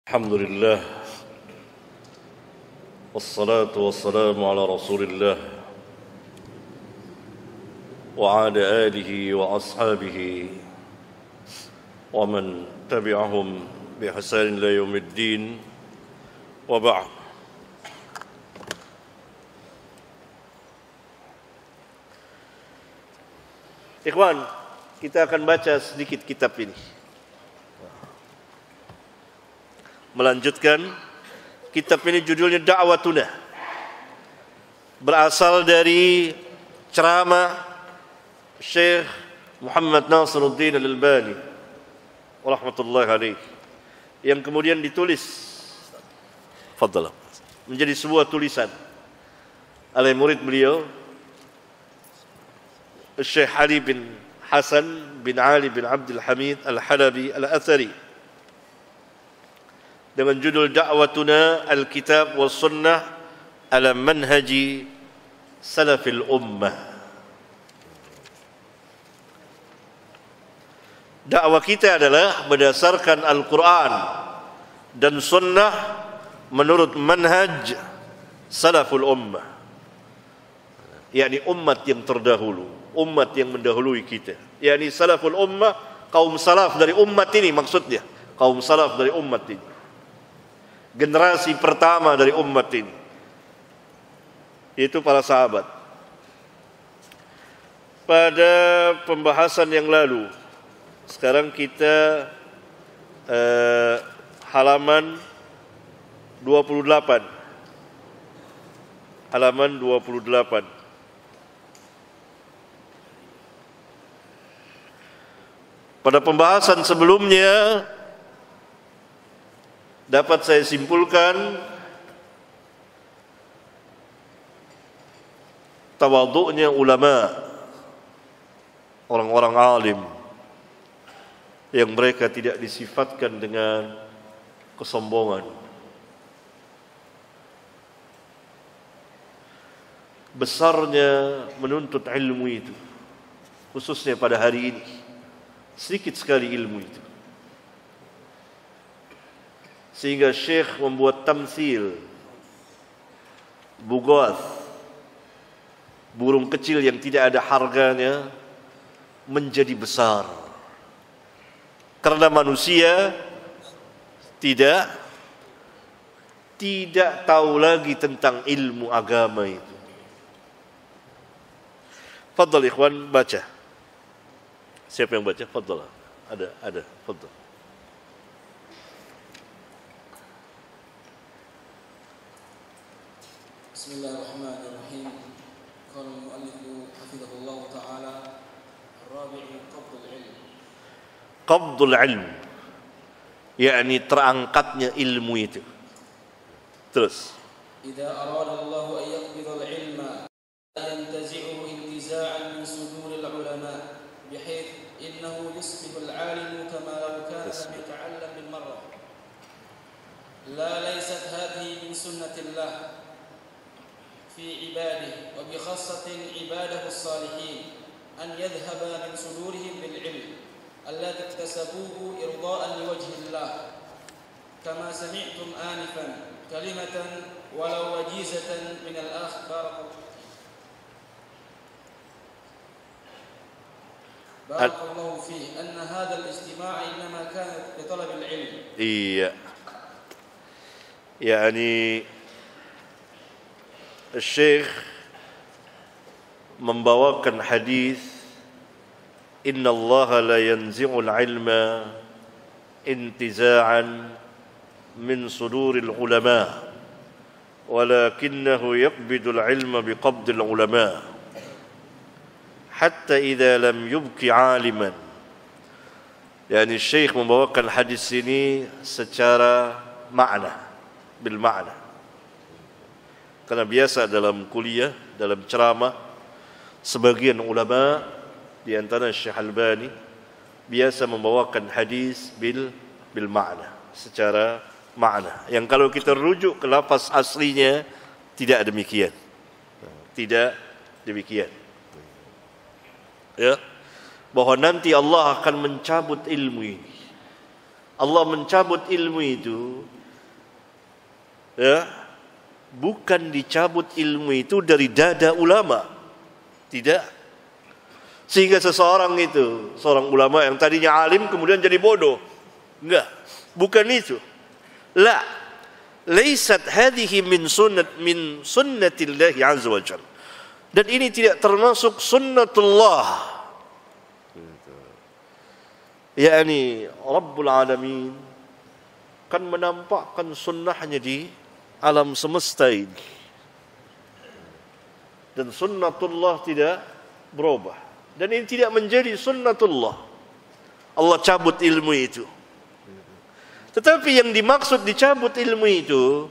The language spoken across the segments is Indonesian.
الحمد لله والصلاة والسلام على رسول الله وعلى آله وأصحابه ومن تبعهم بإحسان إلى يوم الدين وبعد. Ikhwan, kita akan baca sedikit kitab ini. Melanjutkan kitab ini, judulnya Da'watuna, berasal dari ceramah Syekh Muhammad Nasiruddin Al-Albani rahmatullahi alaih, yang kemudian ditulis fadhal menjadi sebuah tulisan oleh murid beliau Syekh Ali bin Hasan bin Ali bin Abdul Hamid Al-Halabi Al-Athari, dengan judul Da'watuna Al-Kitab wa Sunnah ala Manhaji Salafil Ummah. Dakwah kita adalah berdasarkan Al-Quran dan Sunnah menurut manhaj Salaful Ummah, yakni umat yang terdahulu, umat yang mendahului kita, yakni Salaful Ummah, kaum salaf dari umat ini, maksudnya kaum salaf dari umat ini, generasi pertama dari umat ini, yaitu para sahabat. Pada pembahasan yang lalu, sekarang kita halaman 28. Halaman 28. Pada pembahasan sebelumnya dapat saya simpulkan tawadhu'nya ulama, orang-orang alim, yang mereka tidak disifatkan dengan kesombongan. Besarnya menuntut ilmu itu, khususnya pada hari ini, sedikit sekali ilmu itu, sehingga Syekh membuat tamsil bugath, burung kecil yang tidak ada harganya, menjadi besar, karena manusia tidak tahu lagi tentang ilmu agama itu. Fadhal ikhwan, baca. Siapa yang baca? Fadhal. Ada. Fadhal. Bismillahirrahmanirrahim. Qala al-mu'allif hafizahullah ta'ala, ar-rabi'u qabdul ilm. Qabdul ilm, yakni terangkatnya ilmu itu. Terus, Idza arada Allah an yaqbida al-ilma yantazi'uhu intiza'an min sudur al-ulama bihayth innahu yusbihu al-'alim kama law kana lam yata'allam bil marra. La laysat hadhihi min sunnatillah في عباده وبخاصة عباده الصالحين أن يذهب من صدورهم بالعلم الذي اكتسبوه إرضاء لوجه الله، كما سمعتم آنفا كلمة ولو وجيزة من الأخ بارك الله فيه أن هذا الاجتماع إنما كان لطلب العلم. iya, yakni Syekh membawakan hadis, Inna Allah la yanzi'ul ilma intiza'an min suduril ulama walakinnahu yaqbidul ilma biqabdil ulama hatta idza lam yubki 'aliman. Yani Syekh membawakan hadis ini secara makna, bil makna. Karena biasa dalam kuliah, dalam ceramah, sebagian ulama di antara Syekh Albani biasa membawakan hadis bil makna, secara makna, yang kalau kita rujuk ke lafaz aslinya tidak demikian. Tidak demikian. Ya, bahwa nanti Allah akan mencabut ilmu ini. Allah mencabut ilmu itu Ya, bukan dicabut ilmu itu dari dada ulama. Tidak. Sehingga seorang ulama yang tadinya alim kemudian jadi bodoh. Enggak, bukan itu. La, laysat hadhihi min sunnatillahi azza wa jalla. Dan ini tidak termasuk sunnatullah. yakni Rabbul Alamin kan menampakkan sunnahnya di alam semesta ini, dan sunnatullah tidak berubah, dan ini tidak menjadi sunnatullah. Allah cabut ilmu itu. Tetapi yang dimaksud dicabut ilmu itu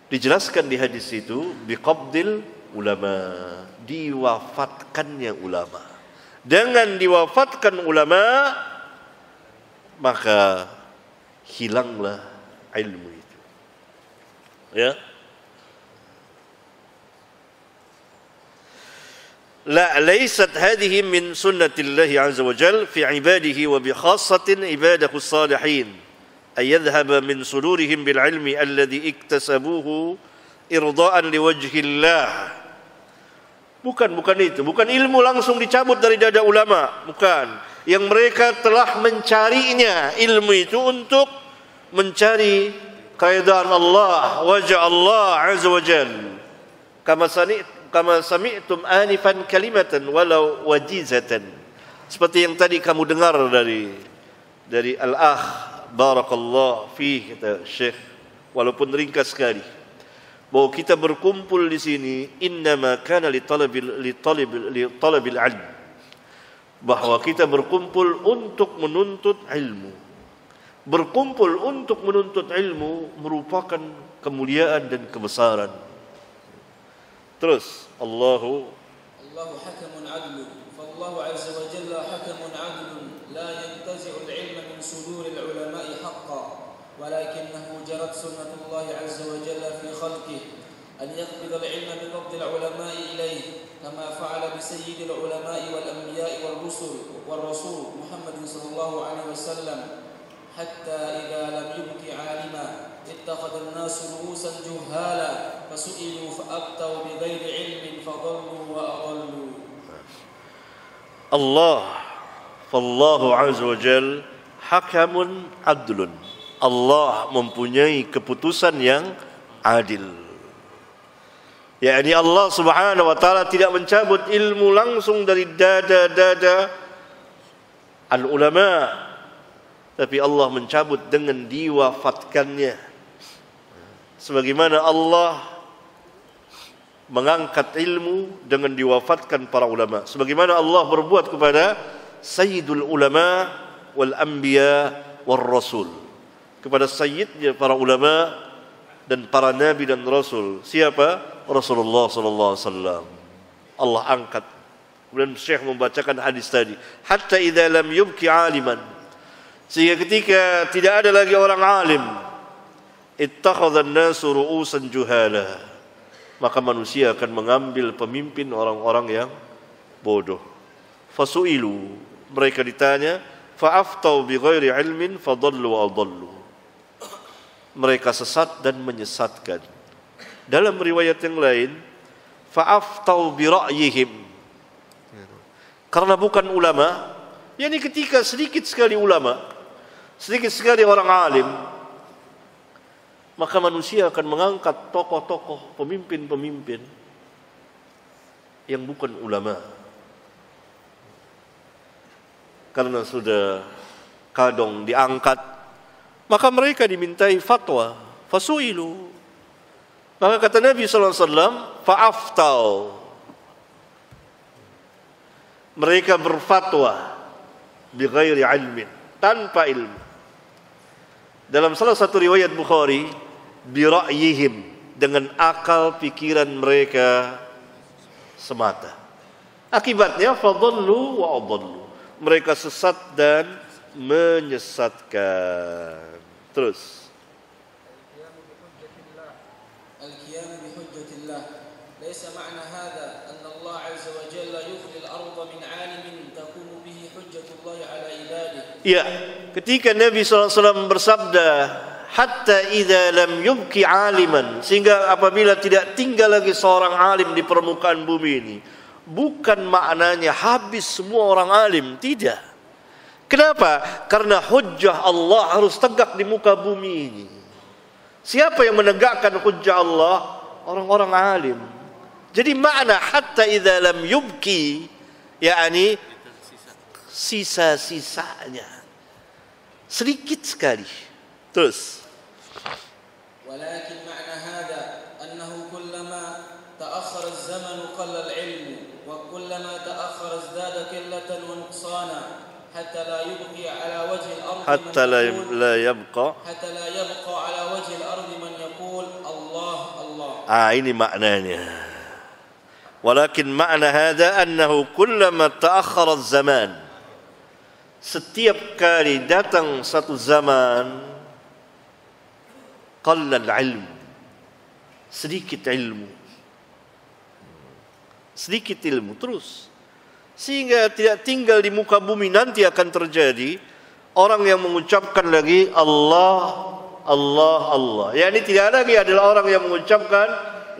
dijelaskan di hadis itu, biqabdil ulama, diwafatkannya ulama. Dengan diwafatkan ulama maka hilanglah ilmu itu. Ya. La laysat hadhihi min sunnatillahi azza wa jalla fi ibadihi wa bi khassatin ibadahu salihin ay yadhhaba min sudurihim bil ilmi alladhi iktasabuhu irdaan liwajhillah. Bukan itu, bukan ilmu langsung dicabut dari dada ulama, bukan. Yang mereka telah mencarinya ilmu itu untuk mencari keridhaan Allah, wajah Allah azza wa jalla. Kama sami'tum anifan kalimatan walau wajizatan. Seperti yang tadi kamu dengar dari al-akh barakallahu fihi, kata Syekh, walaupun ringkas sekali, bahwa kita berkumpul di sini innama kana li talabil ilm, bahwa kita berkumpul untuk menuntut ilmu. Berkumpul untuk menuntut ilmu merupakan kemuliaan dan kebesaran. Terus Allahu hakamun adlu, fallahu azza wa jalla hakamun adlun la yantazi'u al-ilma min sudur al-ulama'i haqqan walakinahu jarat sunnatullah azza wa jalla fi khalqihi an yaqbid al-ilma min qabd al-ulama'i ilayhi kama fa'ala bi sayyid al-ulama'i wal anbiya'i wal rasul Muhammad sallallahu alaihi wasallam hatta idza lam yubqi 'alima ittakhadha an-nasu ru'usan juhala fasu'ilu fa'abtaw bighairi 'ilmin fadallu wa adallu. Fallahu azza wa jalla hakamun adlun. Allah mempunyai keputusan yang adil. yakni Allah subhanahu wa ta'ala tidak mencabut ilmu langsung dari dada al-ulama, tapi Allah mencabut dengan diwafatkannya. Sebagaimana Allah mengangkat ilmu dengan diwafatkan para ulama, sebagaimana Allah berbuat kepada sayyidul ulama wal anbiya wal rasul, kepada sayyidnya para ulama dan para nabi dan rasul. Siapa? Rasulullah sallallahu alaihi wasallam. Allah angkat. Kemudian Syekh membacakan hadis tadi, hatta idza lam yubki aliman, sehingga ketika tidak ada lagi orang alim, ittakhadha an-nasu ru'usan juhala, maka manusia akan mengambil pemimpin orang-orang yang bodoh. Fasu'ilu, mereka ditanya, fa'aftau bighairi ilmin fadallu wa adallu, mereka sesat dan menyesatkan. Dalam riwayat yang lain, fa'aftau bi ra'yihim, karena bukan ulama. Yani ketika sedikit sekali ulama, sedikit sekali orang alim, maka manusia akan mengangkat tokoh-tokoh, pemimpin-pemimpin yang bukan ulama, karena sudah kadung diangkat, maka mereka dimintai fatwa. Fasu'ilu, maka kata Nabi sallallahu alaihi wasallam, fa'aftau, mereka berfatwa bighairi ilmin, tanpa ilmu. Dalam salah satu riwayat Bukhari, bira'yihim, dengan akal pikiran mereka semata. Akibatnya fadallu wa adallu, mereka sesat dan menyesatkan. Terus al-qiyam bi hujjatillah, laysa ma'na hadha anna Allah 'azza wa jalla yukhli al-ardha min 'alimin taqumu bihi hujjatullah 'ala ibadihi. Ya, ketika Nabi sallallahu alaihi wasallam bersabda hatta idza lam yubqi aliman, sehingga apabila tidak tinggal lagi seorang alim di permukaan bumi ini, bukan maknanya habis semua orang alim, tidak. Kenapa? Karena hujjah Allah harus tegak di muka bumi ini. Siapa yang menegakkan hujjah Allah? Orang-orang alim. Jadi makna hatta idza lam yubqi, yakni sisa-sisanya sedikit sekali. Terus walakin ma'na hadha annahu kullama ta'akhkhara az-zaman qalla al-'ilm wa kullama ta'akhkhara izdada qillatan wa nuqsana hatta la yubqi 'ala wajhi al-ard hatta la yabqa ala wajhi al-ard man yaqul Allah Allah. Ini maknanya. Walakin ma'na hadha annahu kullama ta'akhkhara az-zaman, setiap kali datang satu zaman, qalla al-ilm, sedikit ilmu, sedikit ilmu terus, sehingga tidak tinggal di muka bumi nanti akan terjadi orang yang mengucapkan lagi Allah Allah Allah, yakni tidak lagi adalah orang yang mengucapkan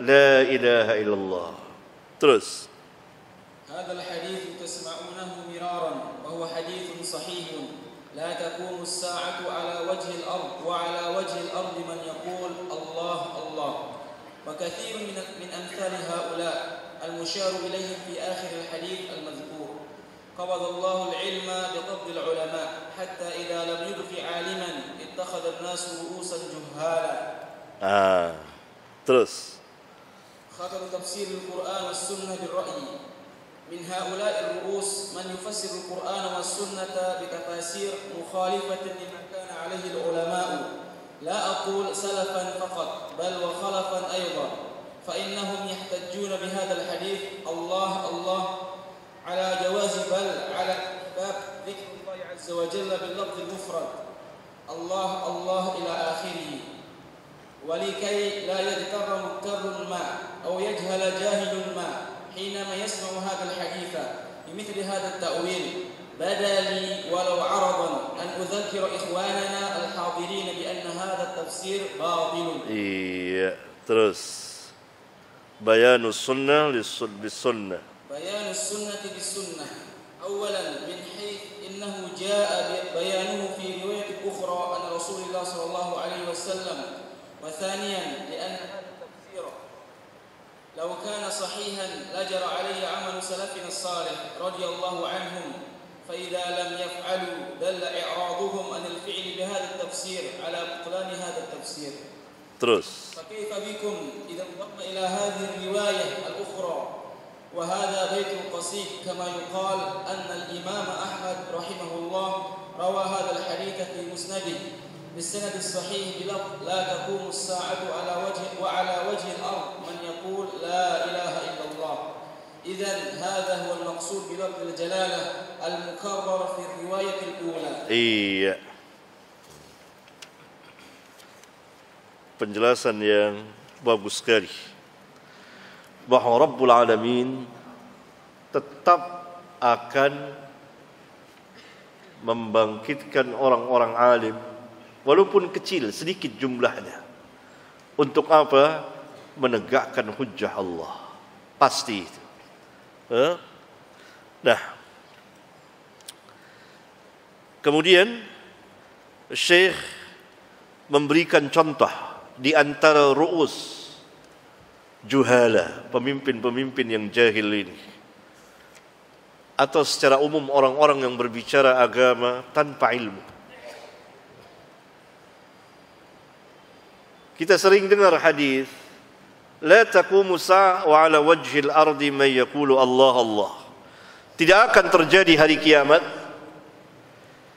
la ilaha illallah. Terus هذا الحديث تسمعونه مرارا وهو حديث صحيح لا تقوم الساعة على وجه الأرض وعلى وجه الأرض من يقول الله الله، وكثير من أمثال هؤلاء المشار إليهم في آخر الحديث المذكور. قبض الله العلم بقبض العلماء حتى إذا لم يبق عالما اتخذ الناس رؤوسا جهالا. terus خطر تفسير القرآن والسنة بالرأي. من هؤلاء الرؤوس من يفسر القرآن والسنة بتفاسير مخالفة لما كان عليه العلماء، لا أقول سلفا فقط بل وخلفا أيضا، فإنهم يحتجون بهذا الحديث الله الله على جواز بل على باب ذكر الله عز وجل باللفظ المفرد الله الله إلى آخره، ولكي لا يغتر مغتر ما أو يجهل جاهل ما حينما يسمع هذا الحديث بمثل هذا التأويل، بدا لي ولو عرضا أن أذكر إخواننا الحاضرين بأن هذا التفسير باطل. terus بيان السنة بالسنة. بيان السنة بالسنة أولا من حيث إنه جاء بيانه في رواية أخرى عن رسول الله صلى الله عليه وسلم، وثانيا لأن هذا التفسير لو كان صحيحا لجر عليه عمل سلفنا الصالح رضي الله عنهم، فإذا لم يفعلوا دل إعراضهم عن الفعل بهذا التفسير على بطلان هذا التفسير. terus فكيف بكم إذا انضم إلى هذه الرواية الأخرى وهذا بيت القصيد كما يقال أن الإمام أحمد رحمه الله روى هذا الحديث في مسنده بالسند الصحيح بلفظ لا تقوم الساعة على وجه الأرض من يقول لا إله إلا الله. إذن هذا هو المقصود بلفظ الجلالة المكرر في الرواية الأولى. Penjelasan yang bagus sekali bahwa Rabbul Alamin tetap akan membangkitkan orang-orang alim walaupun kecil, sedikit jumlahnya. Untuk apa? Menegakkan hujjah Allah. Pasti itu. Nah, kemudian Syekh memberikan contoh di antara ru'us juhala, pemimpin-pemimpin yang jahil ini, atau secara umum orang-orang yang berbicara agama tanpa ilmu. Kita sering dengar hadis, la taqumu sa'ah wa ala wajhil ardi man yaqulu Allah Allah. Tidak akan terjadi hari kiamat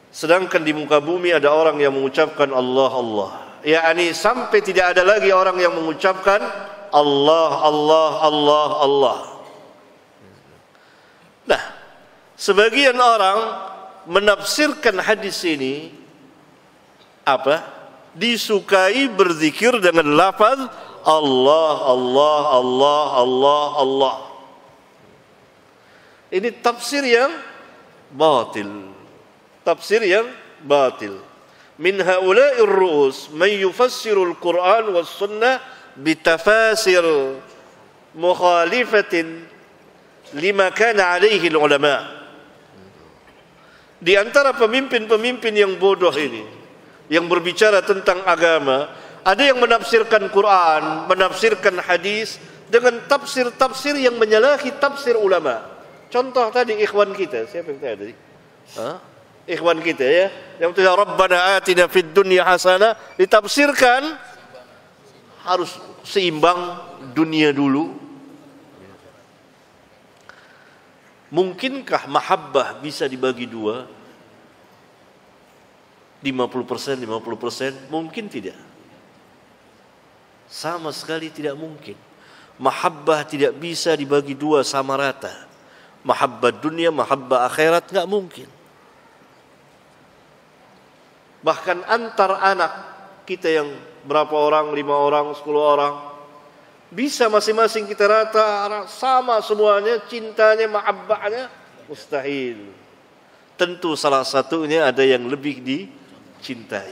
sedangkan di muka bumi ada orang yang mengucapkan Allah Allah. Yakni sampai tidak ada lagi orang yang mengucapkan Allah Allah Allah Allah. Nah, sebagian orang menafsirkan hadis ini apa? Disukai berzikir dengan lafaz Allah Allah Allah Allah Allah. Ini tafsir yang batil. Tafsir yang batil. min haula'ir ru'us man yufassirul Qur'an was sunnah bitafasir mukhalifatin lima kana alaihi ulama. Di antara pemimpin-pemimpin yang bodoh ini, yang berbicara tentang agama, ada yang menafsirkan Quran, menafsirkan hadis dengan tafsir-tafsir yang menyalahi tafsir ulama. Contoh tadi ikhwan kita, siapa yang tadi? Ikhwan kita ya, yang tulis Rabbana atina fid dunya hasanah, ditafsirkan harus seimbang dunia dulu. Mungkinkah mahabbah bisa dibagi dua? 50%, 50%? Mungkin tidak. Sama sekali tidak mungkin. Mahabbah tidak bisa dibagi dua sama rata. Mahabbah dunia, mahabbah akhirat nggak mungkin. Bahkan antar anak kita yang berapa orang, 5 orang, 10 orang, bisa masing-masing kita rata, sama semuanya, cintanya, mahabbahnya, mustahil. Tentu salah satunya ada yang lebih dicintai.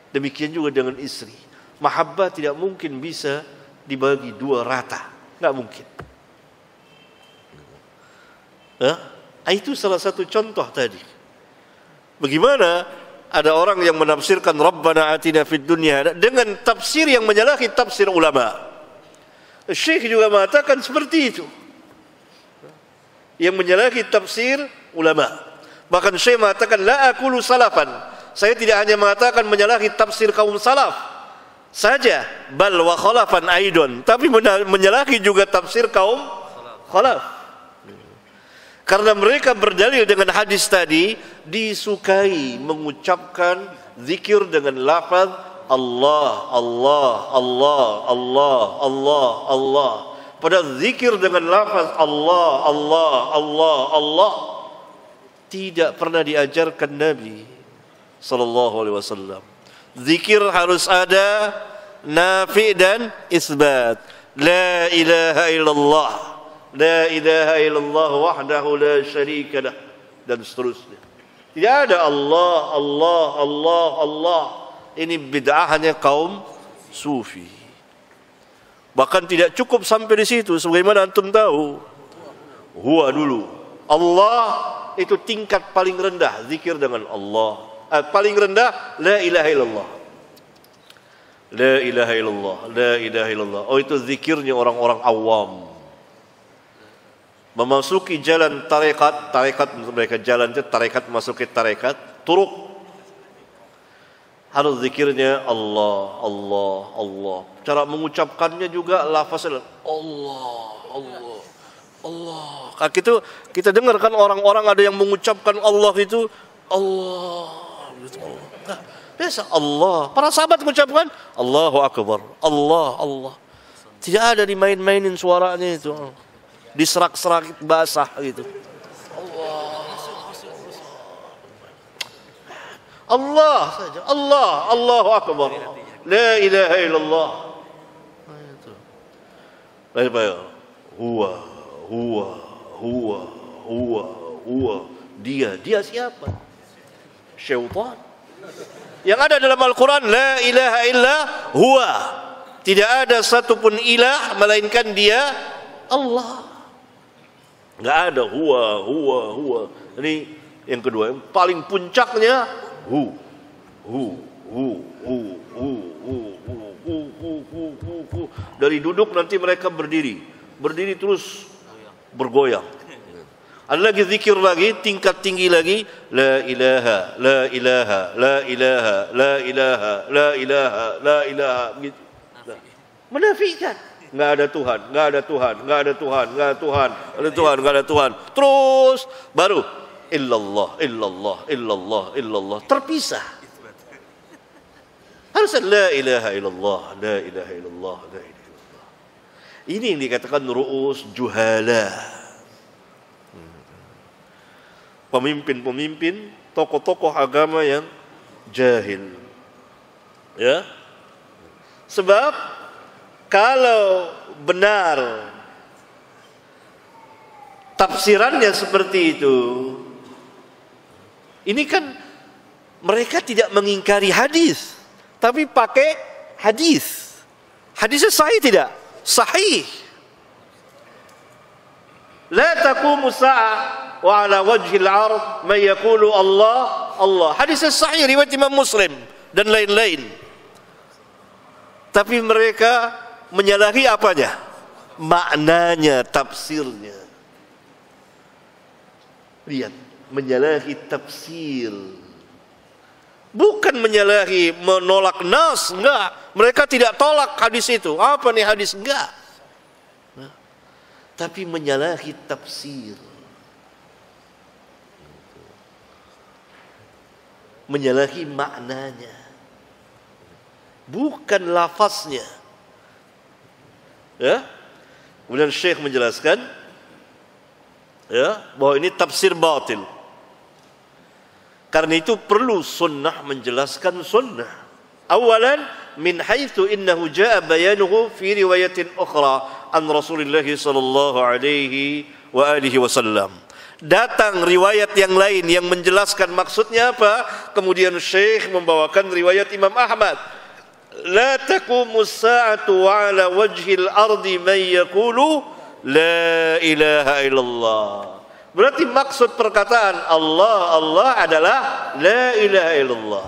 Demikian juga dengan istri. Mahabbah tidak mungkin bisa dibagi dua rata, nggak mungkin. Itu salah satu contoh tadi. Bagaimana ada orang yang menafsirkan Rabbana atina fid dunya dengan tafsir yang menyalahi tafsir ulama. Syekh juga mengatakan seperti itu, yang menyalahi tafsir ulama. Bahkan Syekh mengatakan la aqulu salafan, saya tidak hanya mengatakan menyalahi tafsir kaum salaf saja, bal wa khalafan aidon, tapi menyalahi juga tafsir kaum khalaf. Karena mereka berdalil dengan hadis tadi, disukai mengucapkan zikir dengan lafaz Allah, Allah, Allah, Allah, Allah, Allah. Padahal zikir dengan lafaz Allah, Allah, Allah, Allah tidak pernah diajarkan Nabi sallallahu alaihi wasallam. Zikir harus ada nafi dan isbat. La ilaha illallah, la ilaha illallah wahdahu la syarika lah, dan seterusnya. Tidak ada Allah, Allah, Allah, Allah. Ini bid'ahnya kaum sufi. Bahkan tidak cukup sampai di situ, sebagaimana antum tahu. Huwa dulu. Allah itu tingkat paling rendah, zikir dengan Allah. Paling rendah la ilaha illallah. La ilaha illallah, la ilaha illallah. Oh, itu zikirnya orang-orang awam. Memasuki jalan tarekat, tarekat mereka jalan itu tarekat, masuki tarekat, turuk, harus zikirnya Allah, Allah, Allah. Cara mengucapkannya juga lafaznya Allah, Allah, Allah. Kita dengar kan orang-orang ada yang mengucapkan Allah itu Allah, nah, biasa Allah. Para sahabat mengucapkan Allahu Akbar, Allah, Allah. Tidak ada dimain-mainin suaranya itu, diserak-serak basah gitu. Allah saja, Allah, Allahu Akbar, la ilaha illallah. Baik-baik. Huwa, huwa, huwa, huwa, huwa. Dia siapa? Syaitan. Yang ada dalam Al-Quran, la ilaha illa huwa. Tidak ada satupun ilah melainkan dia Allah. Enggak ada huwa. Ini yang kedua, yang paling puncaknya hu. Dari duduk nanti mereka berdiri terus bergoyang. Ada lagi zikir lagi, tingkat tinggi lagi, la ilaha, la ilaha, la ilaha, la ilaha, la ilaha, la ilaha. Menafikan. Nggak ada Tuhan, nggak ada Tuhan, nggak ada Tuhan, nggak ada Tuhan, ada Tuhan, nggak ada Tuhan. Terus baru illallah, illallah, illallah, illallah. Terpisah. Harus la ilaha illallah, la ilaha illallah, la ilaha illallah. Ini yang dikatakan ru'us juhala. Pemimpin-pemimpin, tokoh-tokoh agama yang jahil. Ya. Sebab kalau benar tafsirannya seperti itu, ini kan mereka tidak mengingkari hadis, tapi pakai hadis. Hadisnya sahih tidak? Sahih. La taqumu sa'ah wa ala wajhil ard man yaqulu Allah Allah. Hadisnya sahih riwayat Imam Muslim dan lain-lain. Tapi mereka menyalahi apanya? Maknanya, tafsirnya. Lihat, menyalahi tafsir. Bukan menyalahi, menolak nas, enggak. Mereka tidak tolak hadis itu. Apa nih hadis? Enggak. Tapi menyalahi tafsir. Menyalahi maknanya. Bukan lafaznya. Ya. Kemudian Syekh menjelaskan ya, bahwa ini tafsir batil. Karena itu perlu sunnah menjelaskan sunnah. Awalan min haitsu innahu jaa bayanuhu fi riwayatin ukhra an Rasulillah sallallahu alaihi wa alihi wasallam. Datang riwayat yang lain yang menjelaskan maksudnya apa? Kemudian Syekh membawakan riwayat Imam Ahmad. La taqumu as-sa'atu 'ala wajhil ardi man yaqulu la ilaha illallah. Berarti maksud perkataan Allah Allah adalah la ilaha illallah.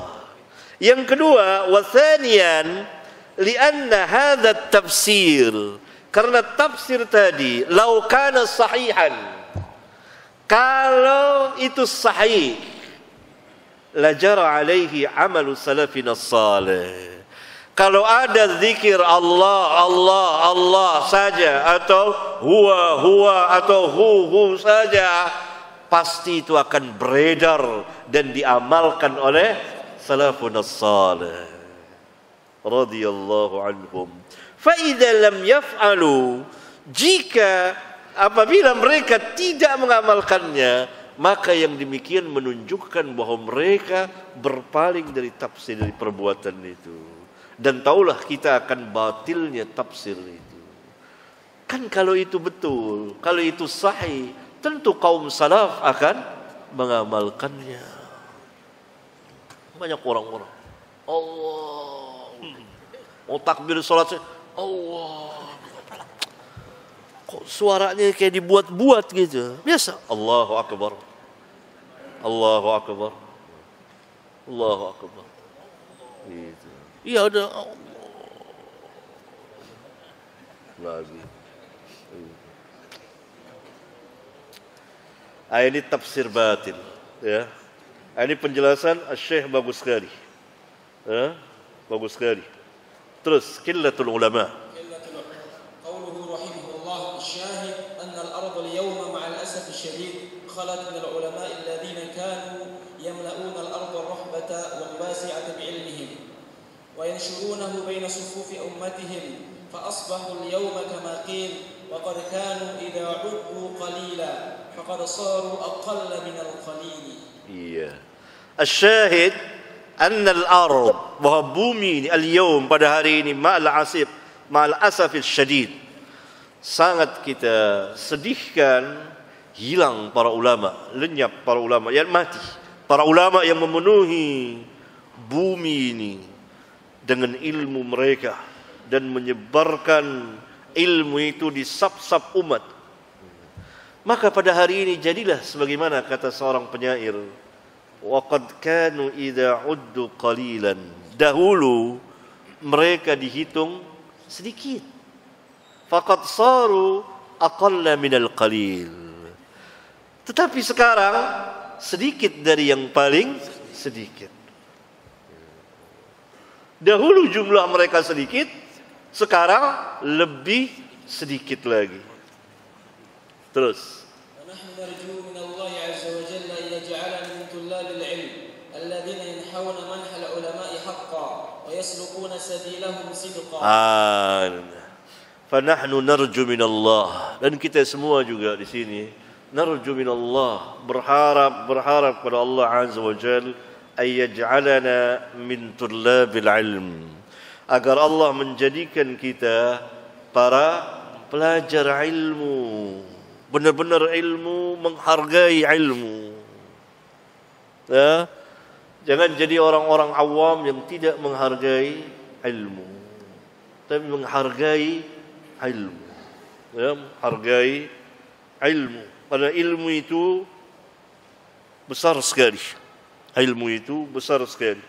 Yang kedua, wa thaniyan lianna hadha tafsir, karena tafsir tadi lau kana sahihan, kalau itu sahih, la jara alaihi amalu salafina salih. Kalau ada zikir Allah, Allah, Allah saja, atau huwa, huwa, atau hu saja, pasti itu akan beredar dan diamalkan oleh salafun as-salih radhiyallahu anhum. Fa idza lam yaf'alu, jika apabila mereka tidak mengamalkannya, maka yang demikian menunjukkan bahwa mereka berpaling dari tafsir, dari perbuatan itu. Dan taulah kita akan batilnya tafsir itu. Kan kalau itu betul, kalau itu sahih, tentu kaum salaf akan mengamalkannya. Banyak orang-orang Allah, mau takbir salat, Allah, kok suaranya kayak dibuat-buat gitu. Biasa, Allahu Akbar, Allahu Akbar, Allahu Akbar gitu. Iya ada lagi. Ini tafsir batil, ya. Ini penjelasan Syekh bagus sekali, ya, bagus sekali. Terus qillatul ulama. Qauluhu rahimahullah syahid anna al-ardh al-yawma ma'a al-asaf ash-shadid khalat min al-ulama alladhina kanu yamla'una al-ardh ar-rahbata wal-wasi'ata bi'ilmihim وينشرونه بين صفوف أمتهم فأصبحوا اليوم كما قيل وقد كانوا إذا عدوا قليلا فقد صاروا أقل من القليل. Iya. الشاهد أن الأرض, bahwa bumi اليوم pada hari ini ma'al asaf syadid, sangat kita sedihkan, hilang para ulama, lenyap para ulama yang mati, para ulama yang memenuhi bumi ini dengan ilmu mereka dan menyebarkan ilmu itu di sap-sap umat. Maka pada hari ini jadilah sebagaimana kata seorang penyair, waqad kanu idza uddu qalilan, dahulu mereka dihitung sedikit, faqad saru aqalla minal qalil, tetapi sekarang sedikit dari yang paling sedikit. Dahulu jumlah mereka sedikit, sekarang lebih sedikit lagi. Terus. ونحن نرجو من الله عز وجل أن يجعلنا من طلاب العلم الذين ينحون منح العلماء حقا ويسلكون سبيلهم صدقا. فنحن نرجو من الله, dan kita semua juga di sini narju min Allah, berharap kepada Allah Azza wa Jalla ayyaj'alana min tullabil ilm, agar Allah menjadikan kita para pelajar ilmu, benar-benar ilmu, menghargai ilmu, ya, Jangan jadi orang-orang awam yang tidak menghargai ilmu, tapi menghargai ilmu. Ya, menghargai ilmu. Karena ilmu itu besar sekali. Ilmu itu besar sekali.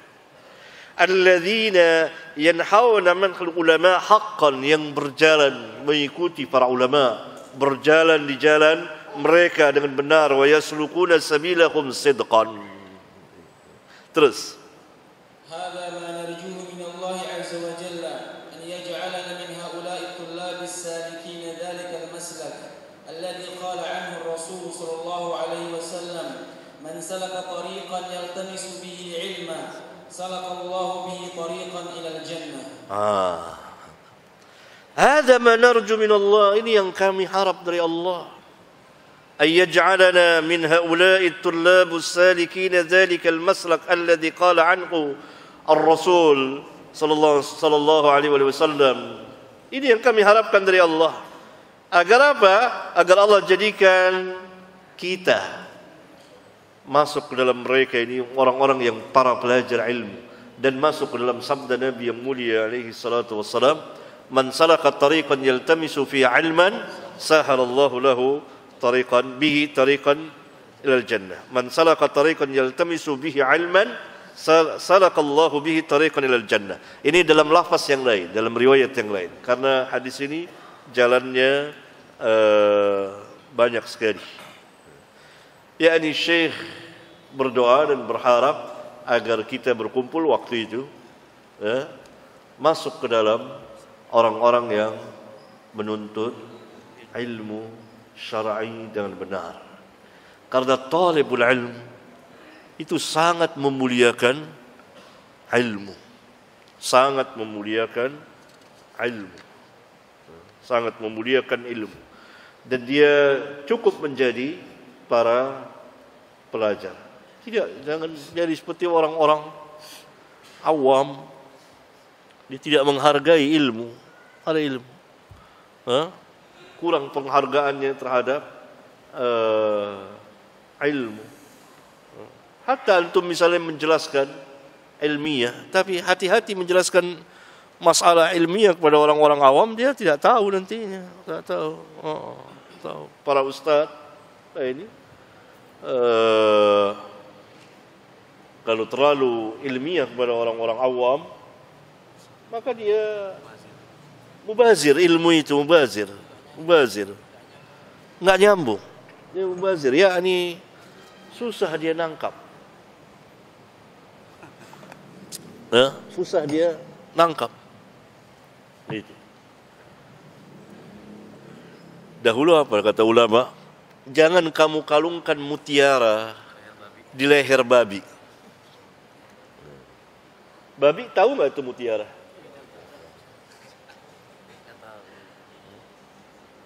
Alladzina yanhauna manhal ulama haqqan, yang berjalan mengikuti para ulama, berjalan di jalan mereka dengan benar, wa yaslukuna sabilahum sidqan. Terus هذا ما نرجوه من الله عز وجل أن يجعلنا من هؤلاء الطلاب السالكين ذلك المسلك الذي قال عنه الرسول صلى الله عليه وسلم من سلك طريقا يلتمس به علما سلك الله به طريقا إلى الجنة. هذا ما نرجو من الله, ini yang kami harap dari Allah. أن يجعلنا من هؤلاء الطلاب السالكين ذلك المسلك الذي قال عنه الرسول صلى الله عليه وسلم. Ini yang kami harapkan dari Allah. Agar apa? Agar Allah jadikan kita masuk ke dalam mereka ini orang-orang yang para pelajar ilmu, dan masuk ke dalam sabda Nabi yang mulia alaihi salatu wassalam, man salaka tariqan yaltamisu fi ilman sahalallahu lahu tariqan ilal jannah. Man salaka tariqan yaltamisu bihi ilman salakallahu bihi tariqan ilal jannah. Ini dalam lafaz yang lain, dalam riwayat yang lain. Karena hadis ini jalannya banyak sekali. Yakni Syekh berdoa dan berharap agar kita berkumpul waktu itu, masuk ke dalam orang-orang yang menuntut ilmu syar'i dengan benar. Karena talibul ilm itu sangat memuliakan ilmu. Sangat memuliakan ilmu. Sangat memuliakan ilmu. Dan dia cukup menjadi para pelajar. Jangan jadi seperti orang-orang awam. Dia tidak menghargai ilmu. Ada ilmu. Kurang penghargaannya terhadap ilmu. Hatta antum misalnya menjelaskan ilmiah, tapi hati-hati menjelaskan masalah ilmiah kepada orang-orang awam, dia tidak tahu nantinya. Tidak tahu. Tahu. Para ustaz ini kalau terlalu ilmiah kepada orang-orang awam, maka dia mubazir, ilmu itu mubazir. Enggak nyambung. Dia mubazir, yakni susah dia nangkap. Susah dia nangkap. Itu. Dahulu apa kata ulama? Jangan kamu kalungkan mutiara di leher babi. Babi tahu enggak itu mutiara?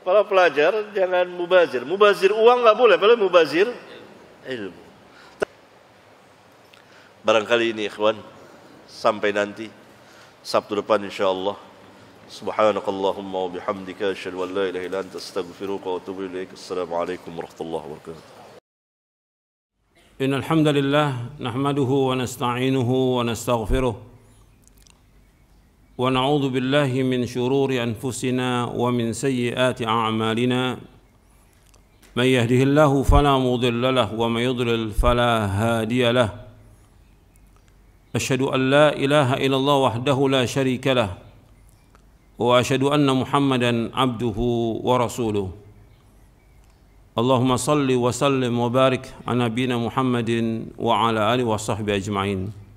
Para pelajar jangan mubazir. Mubazir uang enggak boleh, padahal mubazir ilmu. Barangkali ini ikhwan, sampai nanti Sabtu depan insyaallah. Subhanakallahumma wa bihamdika asyhadu an la ilaha illa anta astaghfiruka wa atubu ilaik. Assalamualaikum warahmatullahi wabarakatuh. Innal hamdalillah nahmaduhu wa nasta'inuhu wa nastaghfiruh. ونعوذ بالله من شرور أنفسنا ومن سيئات أعمالنا من يهده الله فلا مضل له ومن يضلل فلا هادي له أشهد أن لا إله إلا الله وحده لا شريك له وأشهد أن محمدا عبده ورسوله اللهم صل وسلم وبارك على نبينا محمد وعلى آله وصحبه أجمعين.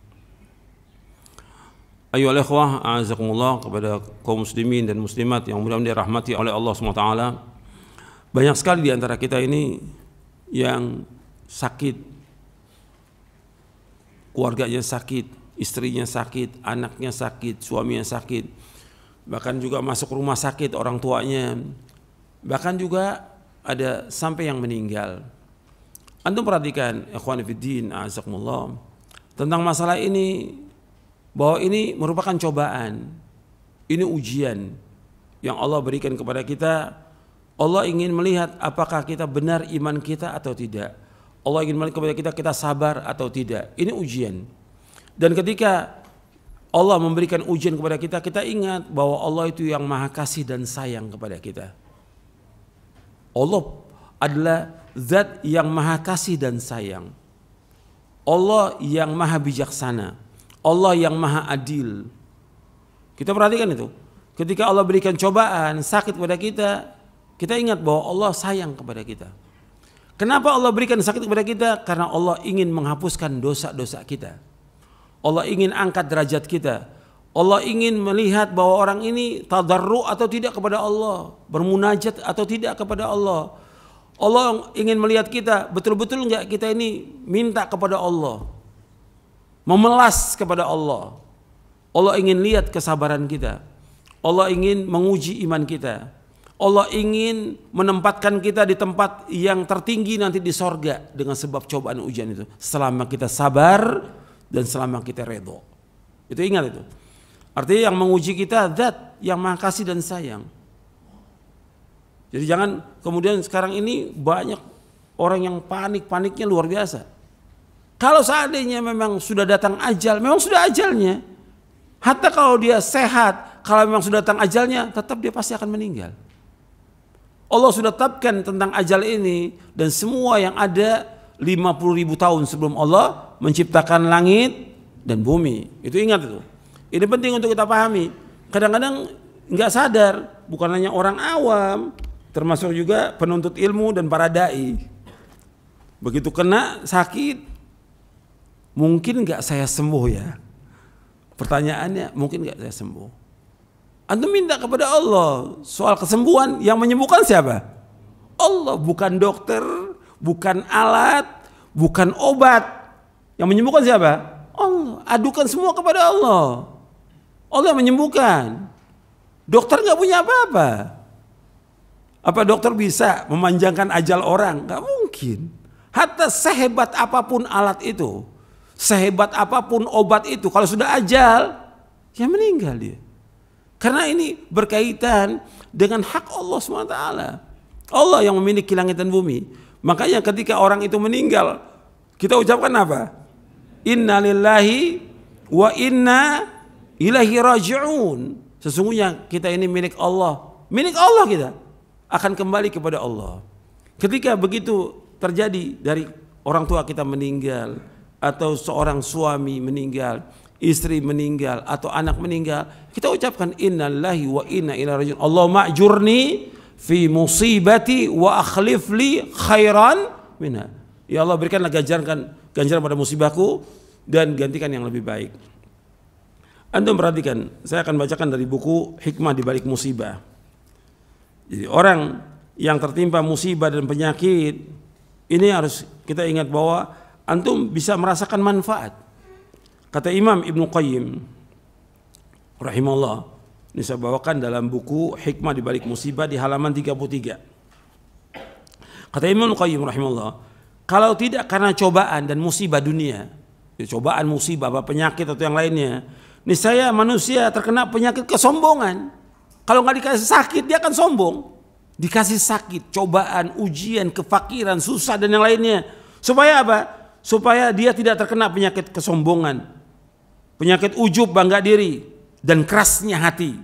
Ayyuhal ikhwah, a'azakumullah, kepada kaum muslimin dan muslimat yang mudah-mudahan dirahmati oleh Allah SWT. Banyak sekali di antara kita ini yang sakit, keluarganya sakit, istrinya sakit, anaknya sakit, suaminya sakit, bahkan juga masuk rumah sakit orang tuanya, bahkan juga ada sampai yang meninggal. Antum perhatikan, ikhwan fiddin, a'azakumullah, tentang masalah ini, bahwa ini merupakan cobaan, ini ujian yang Allah berikan kepada kita. Allah ingin melihat apakah kita benar iman kita atau tidak. Allah ingin melihat kepada kita sabar atau tidak. Ini ujian. Dan ketika Allah memberikan ujian kepada kita, kita ingat bahwa Allah itu yang maha kasih dan sayang kepada kita. Allah adalah zat yang maha kasih dan sayang. Allah yang maha bijaksana. Allah yang maha adil. Kita perhatikan itu. Ketika Allah berikan cobaan, sakit kepada kita, kita ingat bahwa Allah sayang kepada kita. Kenapa Allah berikan sakit kepada kita? Karena Allah ingin menghapuskan dosa-dosa kita. Allah ingin angkat derajat kita. Allah ingin melihat bahwa orang ini tadarru atau tidak kepada Allah, bermunajat atau tidak kepada Allah. Allah ingin melihat kita betul-betul enggak kita ini minta kepada Allah, memelas kepada Allah. Allah ingin lihat kesabaran kita. Allah ingin menguji iman kita. Allah ingin menempatkan kita di tempat yang tertinggi nanti di sorga dengan sebab cobaan ujian itu. Selama kita sabar dan selama kita redho. Itu ingat itu. Artinya yang menguji kita zat yang maha kasih dan sayang. Jadi jangan kemudian sekarang ini banyak orang yang paniknya luar biasa. Kalau seandainya memang sudah datang ajal, memang sudah ajalnya. Hatta kalau dia sehat, kalau memang sudah datang ajalnya, tetap dia pasti akan meninggal. Allah sudah tetapkan tentang ajal ini, dan semua yang ada 50.000 tahun sebelum Allah menciptakan langit dan bumi. Itu ingat itu. Ini penting untuk kita pahami. Kadang-kadang nggak sadar, bukan hanya orang awam, termasuk juga penuntut ilmu dan para dai. Begitu kena sakit, mungkin nggak saya sembuh ya? Pertanyaannya, mungkin nggak saya sembuh? Antum minta kepada Allah soal kesembuhan, yang menyembuhkan siapa? Allah, bukan dokter, bukan alat, bukan obat. Yang menyembuhkan siapa? Allah. Adukan semua kepada Allah. Allah yang menyembuhkan. Dokter nggak punya apa-apa. Apa dokter bisa memanjangkan ajal orang? Nggak mungkin. Hatta sehebat apapun alat itu, sehebat apapun obat itu, kalau sudah ajal, ya meninggal dia. Karena ini berkaitan dengan hak Allah SWT. Allah yang memiliki langit dan bumi. Makanya ketika orang itu meninggal, kita ucapkan apa? Inna lillahi wa inna ilaihi raji'un. Sesungguhnya kita ini milik Allah. Milik Allah kita. Akan kembali kepada Allah. Ketika begitu terjadi dari orang tua kita meninggal, atau seorang suami meninggal, istri meninggal, atau anak meninggal, kita ucapkan innalillahi wa inna ilaihi raji'un. Allahumma ajurni fi musibati wa akhlif li khairan minha. Ya Allah, berikanlah ganjaran pada musibahku dan gantikan yang lebih baik. Antum perhatikan, saya akan bacakan dari buku Hikmah di Balik Musibah. Jadi orang yang tertimpa musibah dan penyakit, ini harus kita ingat bahwa antum bisa merasakan manfaat. Kata Imam Ibnu Qayyim rahimahullah, ini saya bawakan dalam buku Hikmah di Balik Musibah di halaman 33. Kata Imam Qayyim rahimahullah, kalau tidak karena cobaan dan musibah dunia, cobaan, musibah, penyakit atau yang lainnya, niscaya manusia terkena penyakit kesombongan. Kalau nggak dikasih sakit, dia akan sombong. Dikasih sakit, cobaan, ujian, kefakiran, susah dan yang lainnya. Supaya apa? Supaya dia tidak terkena penyakit kesombongan, penyakit ujub, bangga diri, dan kerasnya hati.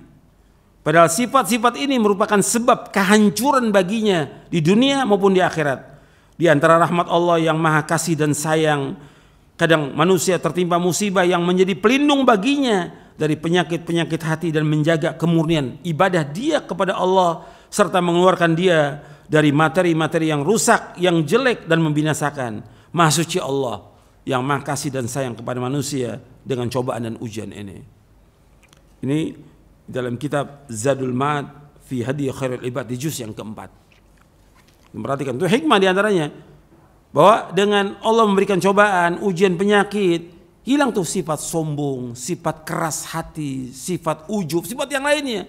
Padahal sifat-sifat ini merupakan sebab kehancuran baginya di dunia maupun di akhirat. Di antara rahmat Allah yang maha kasih dan sayang, kadang manusia tertimpa musibah yang menjadi pelindung baginya dari penyakit-penyakit hati dan menjaga kemurnian ibadah dia kepada Allah, serta mengeluarkan dia dari materi-materi yang rusak, yang jelek dan membinasakan. Maha suci Allah yang maha kasih dan sayang kepada manusia dengan cobaan dan ujian ini. Ini dalam kitab Zadul Ma'ad fi Hadi Khairul Ibad di juz yang keempat. Perhatikan, itu hikmah diantaranya bahwa dengan Allah memberikan cobaan, ujian, penyakit, hilang tuh sifat sombong, sifat keras hati, sifat ujub, sifat yang lainnya.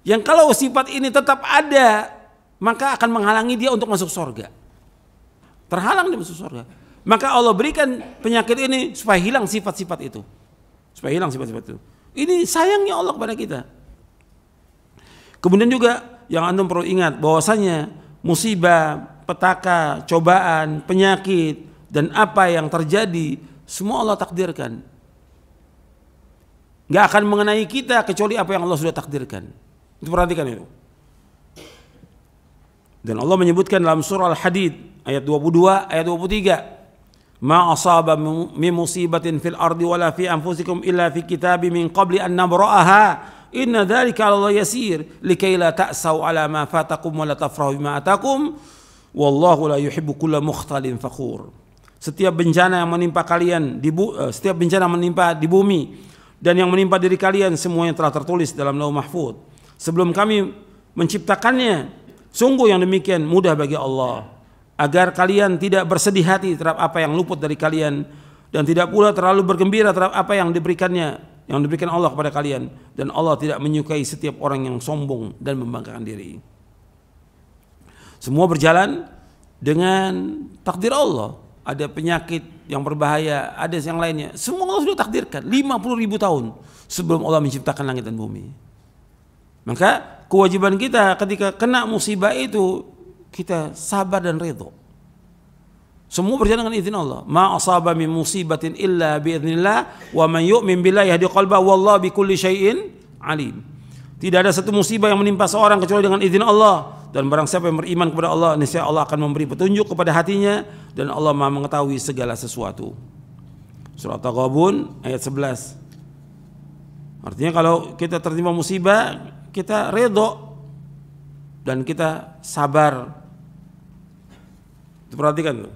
Yang kalau sifat ini tetap ada, maka akan menghalangi dia untuk masuk surga. Terhalang dia masuk surga. Maka Allah berikan penyakit ini supaya hilang sifat-sifat itu. Supaya hilang sifat-sifat itu. Ini sayangnya Allah kepada kita. Kemudian juga yang antum perlu ingat bahwasanya musibah, petaka, cobaan, penyakit dan apa yang terjadi semua Allah takdirkan. nggak akan mengenai kita kecuali apa yang Allah sudah takdirkan. Itu perhatikan itu. Dan Allah menyebutkan dalam surah Al-Hadid ayat 22, ayat 23, ma asaba min musibatin fil ardi wala fi anfusikum illa fi kitabim min qabli an nabra'aha inna dzalika 'ala Allah yasir likay la ta'sau 'ala ma fatakum wa la tafrahu bima atakum wallahu la yuhibbu kulla mukhtalin fakhur. Setiap bencana yang menimpa kalian setiap bencana menimpa di bumi dan yang menimpa diri kalian semuanya telah tertulis dalam Lauh Mahfuz sebelum kami menciptakannya. Sungguh yang demikian mudah bagi Allah agar kalian tidak bersedih hati terhadap apa yang luput dari kalian dan tidak pula terlalu bergembira terhadap apa yang diberikan Allah kepada kalian, dan Allah tidak menyukai setiap orang yang sombong dan membanggakan diri. Semua berjalan dengan takdir Allah. Ada penyakit yang berbahaya, ada yang lainnya, semua Allah sudah takdirkan 50.000 tahun sebelum Allah menciptakan langit dan bumi. Maka kewajiban kita ketika kena musibah itu kita sabar dan ridho. Semua berjalan dengan izin Allah. Ma asaba min musibatin illa bi idznillah wa man yu'min billahi yahdi qalbahu wallahu bikulli syai'in alim. Tidak ada satu musibah yang menimpa seorang kecuali dengan izin Allah, dan barang siapa yang beriman kepada Allah niscaya Allah akan memberi petunjuk kepada hatinya, dan Allah Maha mengetahui segala sesuatu. Surah Taghabun ayat 11. Artinya kalau kita tertimpa musibah, kita redho dan kita sabar. Perhatikan tuh.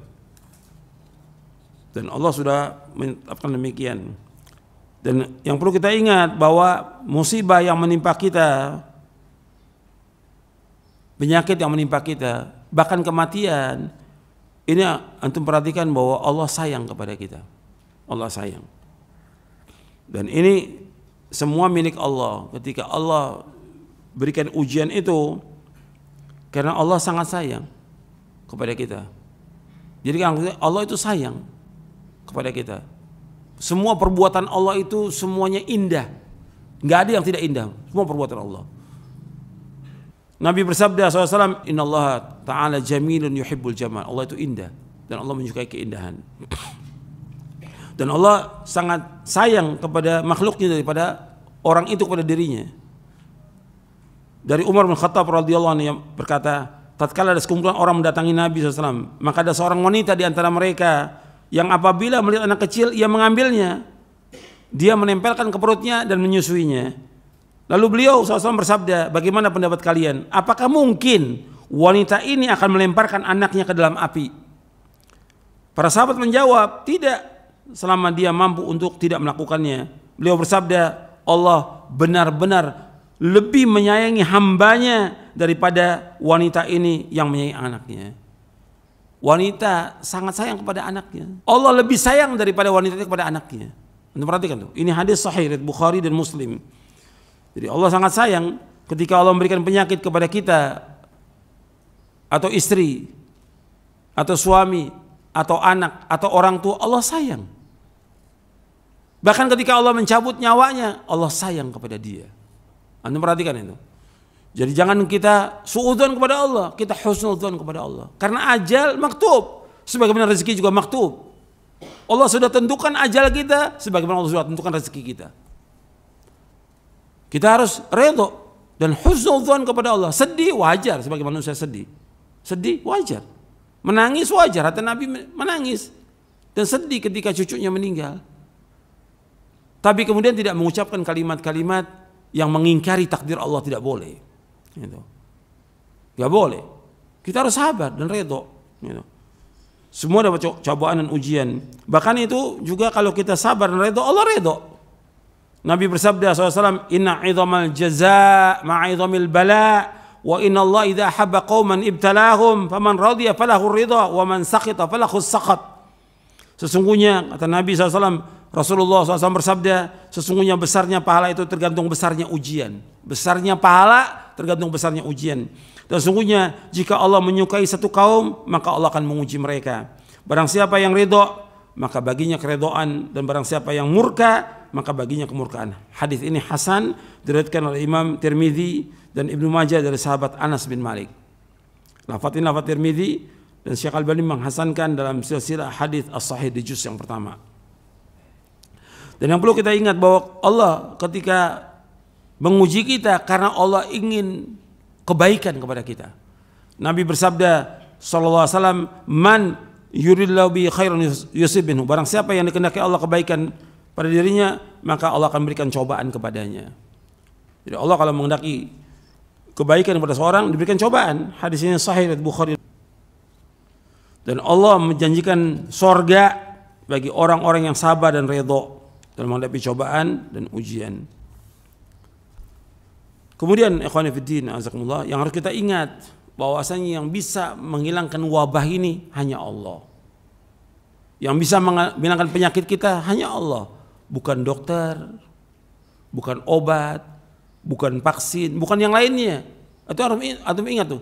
Dan Allah sudah menetapkan demikian. Dan yang perlu kita ingat bahwa musibah yang menimpa kita, penyakit yang menimpa kita, bahkan kematian, ini antum perhatikan bahwa Allah sayang kepada kita. Allah sayang. Dan ini semua milik Allah. Ketika Allah berikan ujian itu karena Allah sangat sayang kepada kita. Jadi Allah itu sayang kepada kita. Semua perbuatan Allah itu semuanya indah. Nggak ada yang tidak indah. Semua perbuatan Allah. Nabi bersabda SAW, Inna Allah Ta'ala jamilun yuhibbul jamal. Allah itu indah dan Allah menyukai keindahan. Dan Allah sangat sayang kepada makhluknya daripada orang itu kepada dirinya. Dari Umar bin Khattab radhiyallahu anhu yang berkata, tatkala ada sekumpulan orang mendatangi Nabi SAW, maka ada seorang wanita di antara mereka yang apabila melihat anak kecil ia mengambilnya, dia menempelkan ke perutnya dan menyusuinya. Lalu beliau SAW bersabda, bagaimana pendapat kalian? Apakah mungkin wanita ini akan melemparkan anaknya ke dalam api? Para sahabat menjawab, tidak, selama dia mampu untuk tidak melakukannya. Beliau bersabda, Allah benar-benar lebih menyayangi hambanya daripada wanita ini yang menyayangi anaknya. Wanita sangat sayang kepada anaknya. Allah lebih sayang daripada wanita itu kepada anaknya. Anda perhatikan tuh. Ini hadis sahih riwayat Bukhari dan Muslim. Jadi Allah sangat sayang ketika Allah memberikan penyakit kepada kita, atau istri, atau suami, atau anak, atau orang tua. Allah sayang. Bahkan ketika Allah mencabut nyawanya, Allah sayang kepada dia. Anda perhatikan itu. Jadi jangan kita suudzon kepada Allah, kita husnudzon kepada Allah. Karena ajal maktub, sebagaimana rezeki juga maktub. Allah sudah tentukan ajal kita, sebagaimana Allah sudah tentukan rezeki kita. Kita harus redho dan husnudzon kepada Allah. Sedih wajar, sebagai manusia sedih. Sedih wajar. Menangis wajar, hatta Nabi menangis dan sedih ketika cucunya meninggal. Tapi kemudian tidak mengucapkan kalimat-kalimat yang mengingkari takdir Allah, tidak boleh. Gitu. Gak boleh. Kita harus sabar dan redho. Gitu. Semua dapat cobaan dan ujian. Bahkan itu juga kalau kita sabar dan redho, Allah redho. Nabi bersabda SAW, Inna idhamal jaza ma'idhamil bala, wa inna Allah idha habba qawman ibtalahum, faman radhiya falahu ridha, wa man sakhita falahu sakhat. Sesungguhnya, kata Nabi SAW, Rasulullah SAW bersabda, sesungguhnya besarnya pahala itu tergantung besarnya ujian. Besarnya pahala tergantung besarnya ujian. Dan sesungguhnya jika Allah menyukai satu kaum, maka Allah akan menguji mereka. Barang siapa yang ridho, maka baginya keridhaan, dan barang siapa yang murka, maka baginya kemurkaan. Hadis ini hasan, diriwayatkan oleh Imam Tirmidzi dan Ibnu Majah dari sahabat Anas bin Malik. Lafaz ini lafaz Tirmidzi, dan Syekh Al-Albani menghasankan dalam silsilah hadis as-sahih di juz yang pertama. Dan yang perlu kita ingat bahwa Allah ketika menguji kita karena Allah ingin kebaikan kepada kita. Nabi bersabda sallallahu alaihi wasallam, "Man yuridillahu bi khairan yusib minhu." Barang siapa yang dikehendaki Allah kebaikan pada dirinya, maka Allah akan berikan cobaan kepadanya. Jadi Allah kalau menghendaki kebaikan kepada seorang diberikan cobaan. Hadis ini sahih riwayat Bukhari. Dan Allah menjanjikan sorga bagi orang-orang yang sabar dan redha dalam menghadapi cobaan dan ujian. Kemudian ikhwani fiddin azakumullah, yang harus kita ingat bahwasanya yang bisa menghilangkan wabah ini hanya Allah. Yang bisa menghilangkan penyakit kita hanya Allah, bukan dokter, bukan obat, bukan vaksin, bukan yang lainnya. Itu harus ingat tuh.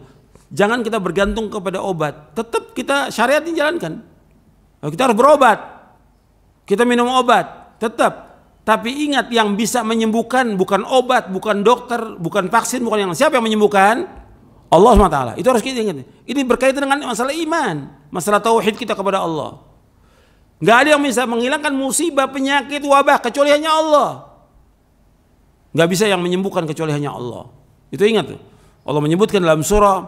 Jangan kita bergantung kepada obat. Tetap kita syariat dijalankan. Kita harus berobat. Kita minum obat, tetap. Tapi ingat, yang bisa menyembuhkan bukan obat, bukan dokter, bukan vaksin, bukan yang lain. Siapa yang menyembuhkan? Allah SWT. Itu harus kita ingat. Ini berkaitan dengan masalah iman, masalah tauhid kita kepada Allah. Gak ada yang bisa menghilangkan musibah, penyakit, wabah kecuali hanya Allah. Gak bisa yang menyembuhkan kecuali hanya Allah. Itu ingat tuh. Allah menyebutkan dalam surah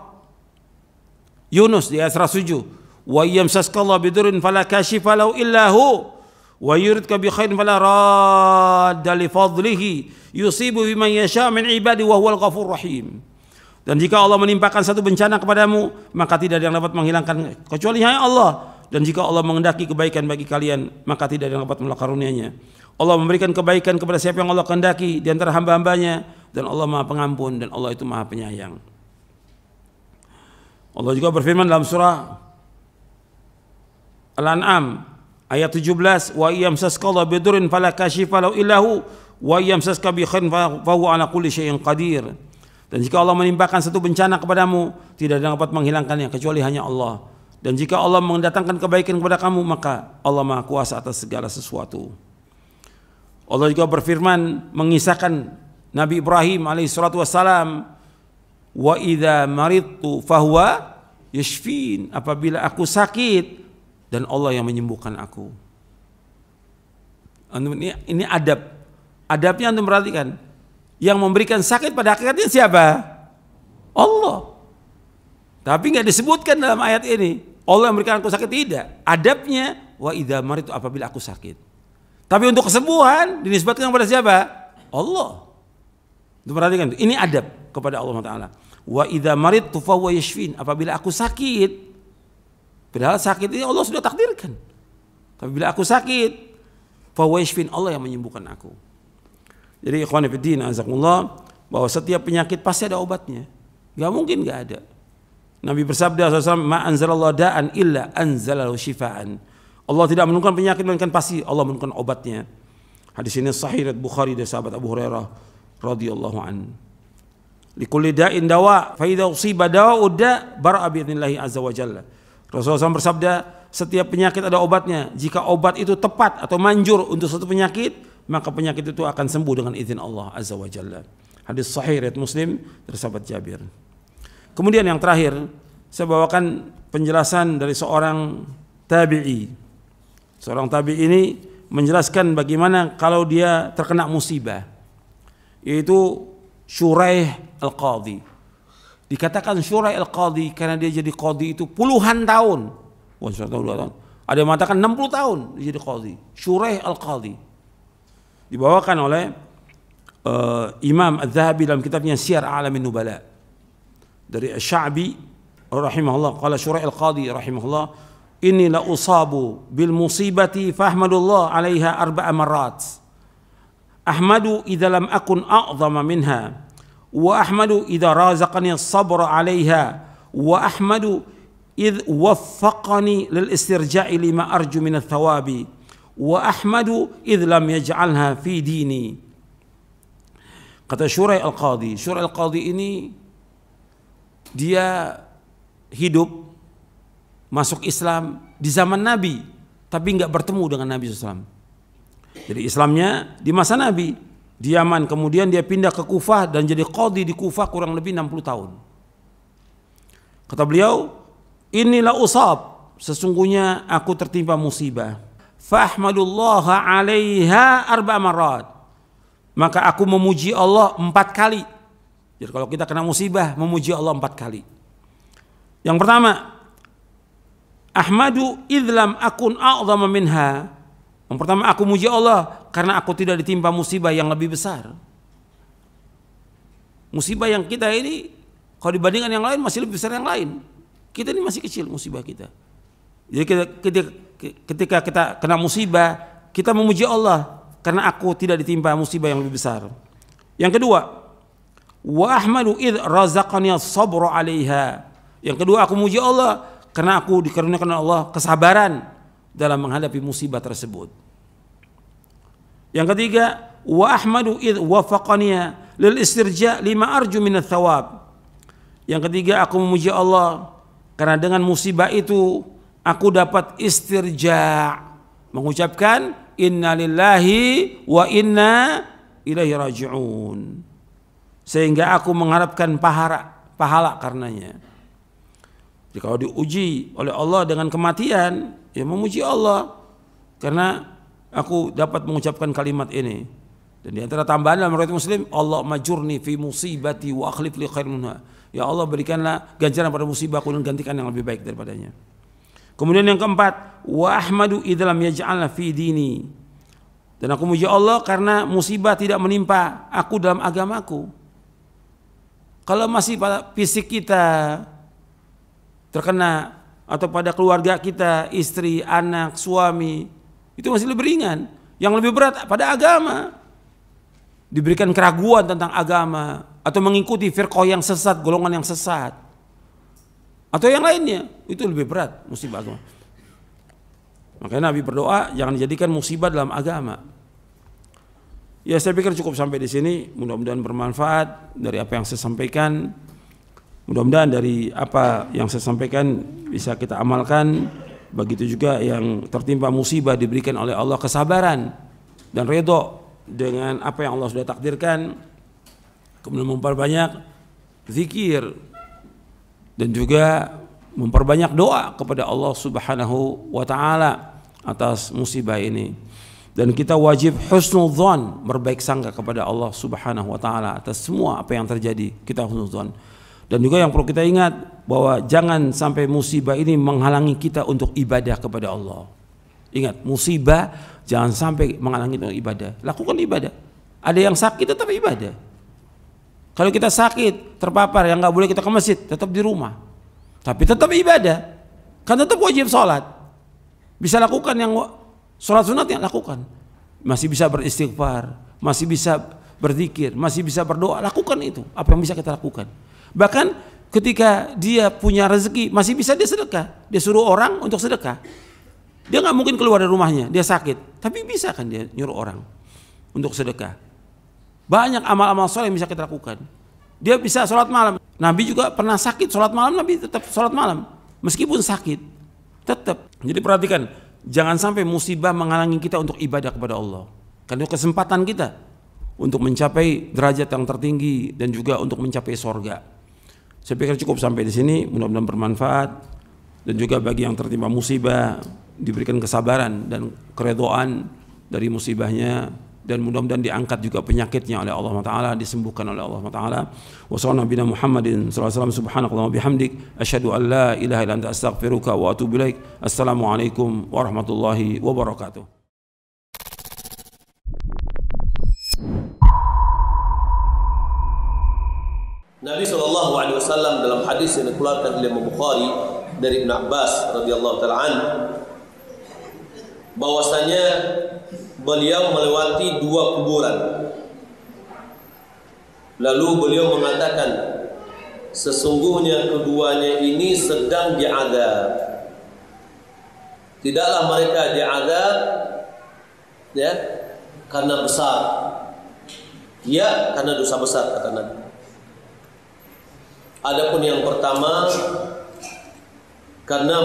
Yunus di ayat 107, "Wa yamsaskallahu bidurrin fala kashifa lahu illa hu wa yuridka bi khairin fala radda li fadlihi yusibu biman yasha min ibadi wa huwal ghafurur rahim." Dan jika Allah menimpakan satu bencana kepadamu, maka tidak ada yang dapat menghilangkan kecuali hanya Allah. Dan jika Allah menghendaki kebaikan bagi kalian, maka tidak ada yang dapat melakukannya. Allah memberikan kebaikan kepada siapa yang Allah kehendaki di antara hamba-hambanya, dan Allah Maha Pengampun dan Allah itu Maha Penyayang. Allah juga berfirman dalam surah Al-An'am ayat 17, "Wa yamsaskallahu bidurrin fala kashifa lahu illa hu wa yamsaska bi khairin fa huwa ala kulli syai'in qadir." Dan jika Allah menimpakan satu bencana kepadamu, tidak ada yang dapat menghilangkannya kecuali hanya Allah. Dan jika Allah mendatangkan kebaikan kepada kamu, maka Allah Maha Kuasa atas segala sesuatu. Allah juga berfirman mengisahkan Nabi Ibrahim alaihissalatu wassalam, "Wa idza maridtu fahuwa yashfin." Apabila aku sakit, dan Allah yang menyembuhkan aku. Ini adab. Adabnya antum perhatikan. Yang memberikan sakit pada hakikatnya siapa? Allah. Tapi nggak disebutkan dalam ayat ini Allah yang memberikan aku sakit, tidak. Adabnya wa idza maridtu, apabila aku sakit. Tapi untuk kesembuhan dinisbatkan kepada siapa? Allah. Itu perhatikan, ini adab kepada Allah Taala. Wa idza maridtu fa huwa yashfin, apabila aku sakit. Padahal sakit ini Allah sudah takdirkan. Tapi bila aku sakit, fa huwa yashfin, Allah yang menyembuhkan aku. Jadi ikhwan fillah azakumullah, bahwa setiap penyakit pasti ada obatnya. Gak mungkin gak ada. Nabi bersabda SAW, "Ma anzalallahu da'an illa anzalahu shifaan." Allah tidak menurunkan penyakit, melainkan pasti Allah menurunkan obatnya. Hadis ini sahih riwayat Bukhari dari sahabat Abu Hurairah radhiyallahu an. Likulli da'in dawa, fa idza usiba dawa'ud da' bara'a bi idznillah azza wa jalla. Rasulullah SAW bersabda, setiap penyakit ada obatnya. Jika obat itu tepat atau manjur untuk satu penyakit, maka penyakit itu akan sembuh dengan izin Allah azza wa jalla. Hadis sahih riwayat Muslim dari sahabat Jabir. Kemudian yang terakhir, saya bawakan penjelasan dari seorang tabi'i. Seorang tabi'i ini menjelaskan bagaimana kalau dia terkena musibah, yaitu Syuraih al-Qadhi. Dikatakan Syuraih al-Qadhi karena dia jadi qadhi itu puluhan tahun. Wah, 1 tahun, 2 tahun. Ada yang mengatakan 60 tahun dia jadi qadhi. Syuraih al-Qadhi. Dibawakan oleh Imam Az-Zahabi dalam kitabnya Syiar A'lamin Nubala. Dari Sya'bi rahimahullah, qala Syuraih al-Qadhi rahimahullah, "Inni la usabu bil musibati fahmadullah 'alaiha 4 marrat. Ahmadu idza lam akun a'zama minha, wa ahmadu idza razaqani as-sabra 'alaiha, wa ahmadu idh waffaqani lil istirja'i lima arju min ats-thawabi, wa ahmadu idh lam yaj'alha fi dini." Kata Syuraih al-Qadhi, Syuraih al-Qadhi ini dia hidup masuk Islam di zaman Nabi, tapi nggak bertemu dengan Nabi SAW. Jadi Islamnya di masa Nabi di Yaman, kemudian dia pindah ke Kufah dan jadi qadhi di Kufah kurang lebih 60 tahun. Kata beliau, "Inilah usab, sesungguhnya aku tertimpa musibah. fahmadullaha 'alaiha 4 marat. Maka aku memuji Allah 4 kali. Jadi kalau kita kena musibah, memuji Allah 4 kali. Yang pertama, ahmadu idlam akun a'zama minha. Yang pertama, aku muji Allah karena aku tidak ditimpa musibah yang lebih besar. Musibah yang kita ini kalau dibandingkan yang lain masih lebih besar yang lain. Kita ini masih kecil musibah kita. Jadi ketika kita kena musibah, kita memuji Allah karena aku tidak ditimpa musibah yang lebih besar. Yang kedua, wa ahmadu id razaqani as-sabra 'alaiha. Yang kedua, aku muji Allah karena aku dikaruniakan Allah kesabaran dalam menghadapi musibah tersebut. Yang ketiga, wa ahmadu id wafaqani lil istirja lima arju minat thawab. Yang ketiga, aku memuji Allah karena dengan musibah itu aku dapat istirja, mengucapkan inna lillahi wa inna ilaihi raji'un, sehingga aku mengharapkan pahala karenanya. Jadi kalau diuji oleh Allah dengan kematian, ya memuji Allah karena aku dapat mengucapkan kalimat ini. Dan di antara tambahan dalam riwayat Muslim, Allah majurni fi musibati wa akhlif li khairan minha. Ya Allah, berikanlah ganjaran pada musibahku dan gantikan yang lebih baik daripadanya. Kemudian yang keempat, wa ahmadu idlam yaj'alna fi dini. Dan aku muji Allah karena musibah tidak menimpa aku dalam agamaku. Kalau masih pada fisik kita terkena atau pada keluarga kita, istri, anak, suami, itu masih lebih ringan. Yang lebih berat pada agama, diberikan keraguan tentang agama atau mengikuti firqah yang sesat, golongan yang sesat, atau yang lainnya, itu lebih berat musibah agama. Makanya Nabi berdoa jangan dijadikan musibah dalam agama. Ya, saya pikir cukup sampai di sini. Mudah-mudahan bermanfaat dari apa yang saya sampaikan. Mudah-mudahan dari apa yang saya sampaikan bisa kita amalkan. Begitu juga yang tertimpa musibah diberikan oleh Allah kesabaran dan redho dengan apa yang Allah sudah takdirkan. Kemudian memperbanyak zikir dan juga memperbanyak doa kepada Allah Subhanahu wa taala atas musibah ini. Dan kita wajib husnudzon, berbaik sangka kepada Allah Subhanahu wa taala atas semua apa yang terjadi. Kita husnudzon. Dan juga yang perlu kita ingat bahwa jangan sampai musibah ini menghalangi kita untuk ibadah kepada Allah. Ingat, musibah jangan sampai menghalangi untuk ibadah. Lakukan ibadah. Ada yang sakit tetap ibadah. Kalau kita sakit, terpapar, yang nggak boleh kita ke masjid, tetap di rumah. Tapi tetap ibadah. Kan tetap wajib sholat. Bisa lakukan yang sholat sunat, yang lakukan. Masih bisa beristighfar, masih bisa berzikir, masih bisa berdoa. Lakukan itu. Apa yang bisa kita lakukan? Bahkan ketika dia punya rezeki masih bisa dia sedekah. Dia suruh orang untuk sedekah. Dia nggak mungkin keluar dari rumahnya, dia sakit, tapi bisa kan dia nyuruh orang untuk sedekah. Banyak amal-amal soleh yang bisa kita lakukan. Dia bisa sholat malam. Nabi juga pernah sakit sholat malam, Nabi tetap sholat malam meskipun sakit, tetap. Jadi perhatikan, jangan sampai musibah menghalangi kita untuk ibadah kepada Allah. Karena itu kesempatan kita untuk mencapai derajat yang tertinggi dan juga untuk mencapai sorga. Saya pikir cukup sampai di sini, mudah-mudahan bermanfaat. Dan juga bagi yang tertimpa musibah diberikan kesabaran dan keredoan dari musibahnya, dan mudah-mudahan diangkat juga penyakitnya oleh Allah Taala, disembuhkan oleh Allah Taala. Wa sallallahu nabiyana Muhammadin sallallahu alaihi wasallam, subhanakallahumma bihamdik asyhadu an la ilaha illa anta astaghfiruka wa atubu ilaik. Assalamualaikum warahmatullahi wabarakatuh. Nabi SAW dalam hadis yang dikeluarkan oleh Imam Bukhari dari Ibn Abbas radhiyallahu taala an, bahwasanya beliau melewati 2 kuburan. Lalu beliau mengatakan, sesungguhnya keduanya ini sedang diazab. Tidaklah mereka diazab ya karena besar, ya karena dosa besar, kata Nabi. Adapun yang pertama, karena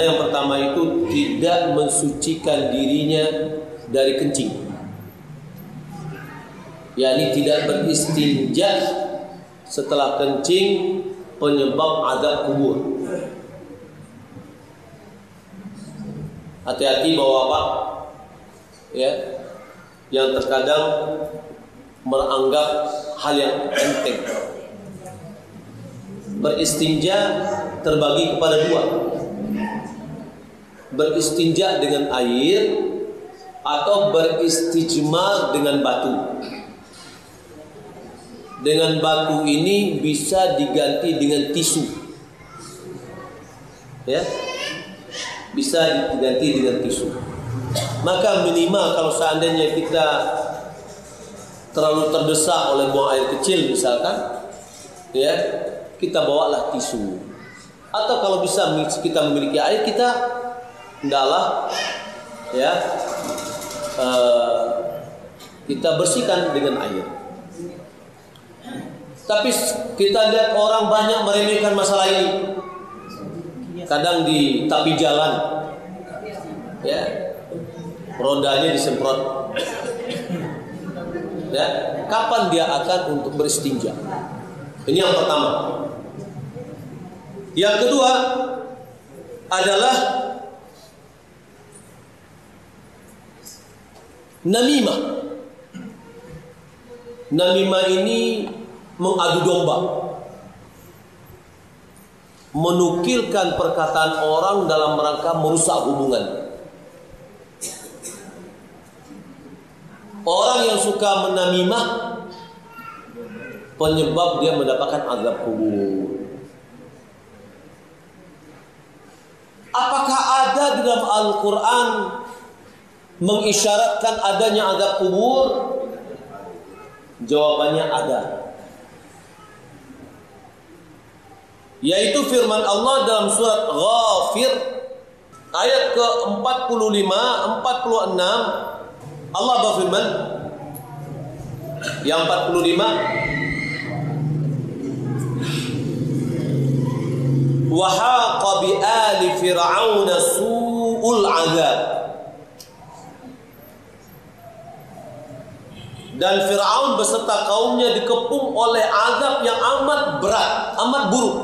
yang pertama itu tidak mensucikan dirinya dari kencing, yakni tidak beristinja setelah kencing, penyebab azab kubur. Hati-hati bawa apa? Ya, yang terkadang menganggap hal yang enteng. Beristinja terbagi kepada dua. Beristinja dengan air atau beristijmar dengan batu. Dengan batu ini bisa diganti dengan tisu. Ya. Bisa diganti dengan tisu. Maka minimal kalau seandainya kita terlalu terdesak oleh buang air kecil misalkan, ya, kita bawalah tisu. Atau kalau bisa kita memiliki air, kita hendaklah ya kita bersihkan dengan air. Tapi kita lihat orang banyak meremehkan masalah ini. Kadang di tepi jalan, ya, rodanya disemprot. Ya, kapan dia akan untuk beristinja? Ini yang pertama. Yang kedua adalah namimah. Namimah ini mengadu domba, menukilkan perkataan orang dalam rangka merusak hubungan. Orang yang suka menamimah, penyebab dia mendapatkan azab kubur. Apakah ada di dalam Al-Quran mengisyaratkan adanya azab kubur? Jawabannya ada. Yaitu firman Allah dalam surat Ghafir ayat ke-45, 46. Allah berfirman, yang 45, wa haqa bi ali fir'aun su'ul 'adzab. Dan Fir'aun beserta kaumnya dikepung oleh azab yang amat berat, amat buruk.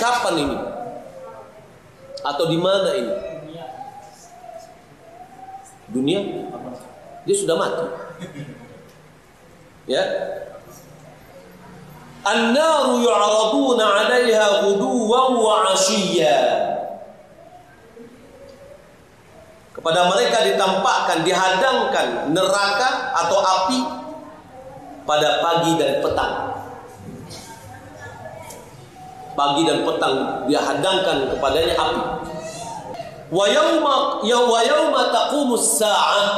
Kapan ini? Atau di mana ini? Dunia? Dia sudah mati. Ya. An-naru yu'raduna 'alaiha ghuduwan wa 'ashiyya. Kepada mereka ditampakkan, dihadangkan neraka atau api pada pagi dan petang. Pagi dan petang dia hadangkan kepadanya api. Wa yauma taqumus saa'ah,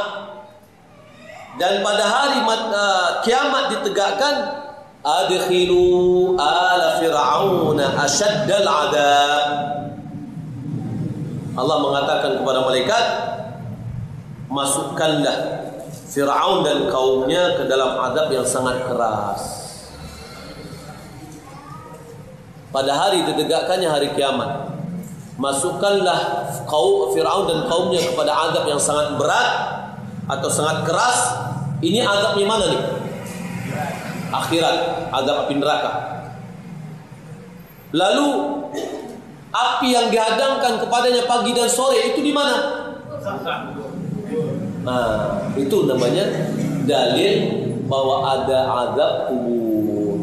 dan pada hari kiamat ditegakkan, adkhilu ala fir'auna asyaddal 'adzab. Allah mengatakan kepada malaikat, masukkanlah Fir'aun dan kaumnya ke dalam azab yang sangat keras. Pada hari ditegakkannya hari kiamat, masukkanlah Fir'aun dan kaumnya kepada azab yang sangat berat atau sangat keras. Ini azabnya mana nih? Akhirat, azab api neraka. Lalu api yang dihadangkan kepadanya pagi dan sore itu di mana? Nah, itu namanya dalil bahwa ada azab kubur.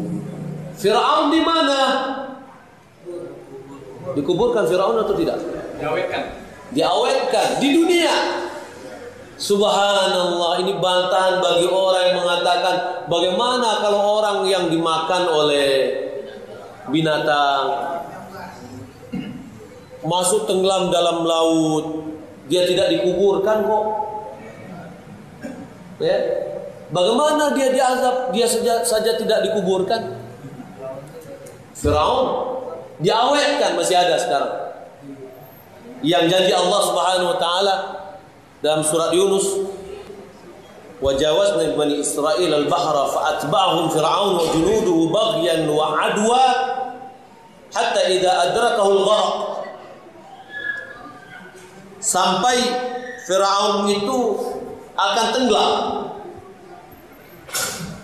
Fir'aun di mana? Dikuburkan Fir'aun atau tidak? Diawetkan di dunia. Subhanallah, ini bantahan bagi orang yang mengatakan bagaimana kalau orang yang dimakan oleh binatang masuk tenggelam dalam laut, dia tidak dikuburkan kok. Ya. Bagaimana dia diazab, dia saja tidak dikuburkan? Fir'aun diawetkan, masih ada sekarang. Yang janji Allah Subhanahu wa taala dalam surat Yunus, wa jawazna bani Israil al-bahra fa atba'ahum fir'aun wa junuduhu baghyan wa 'adwa hatta idza adrakahu al-gharq. Sampai Fir'aun itu akan tenggelam.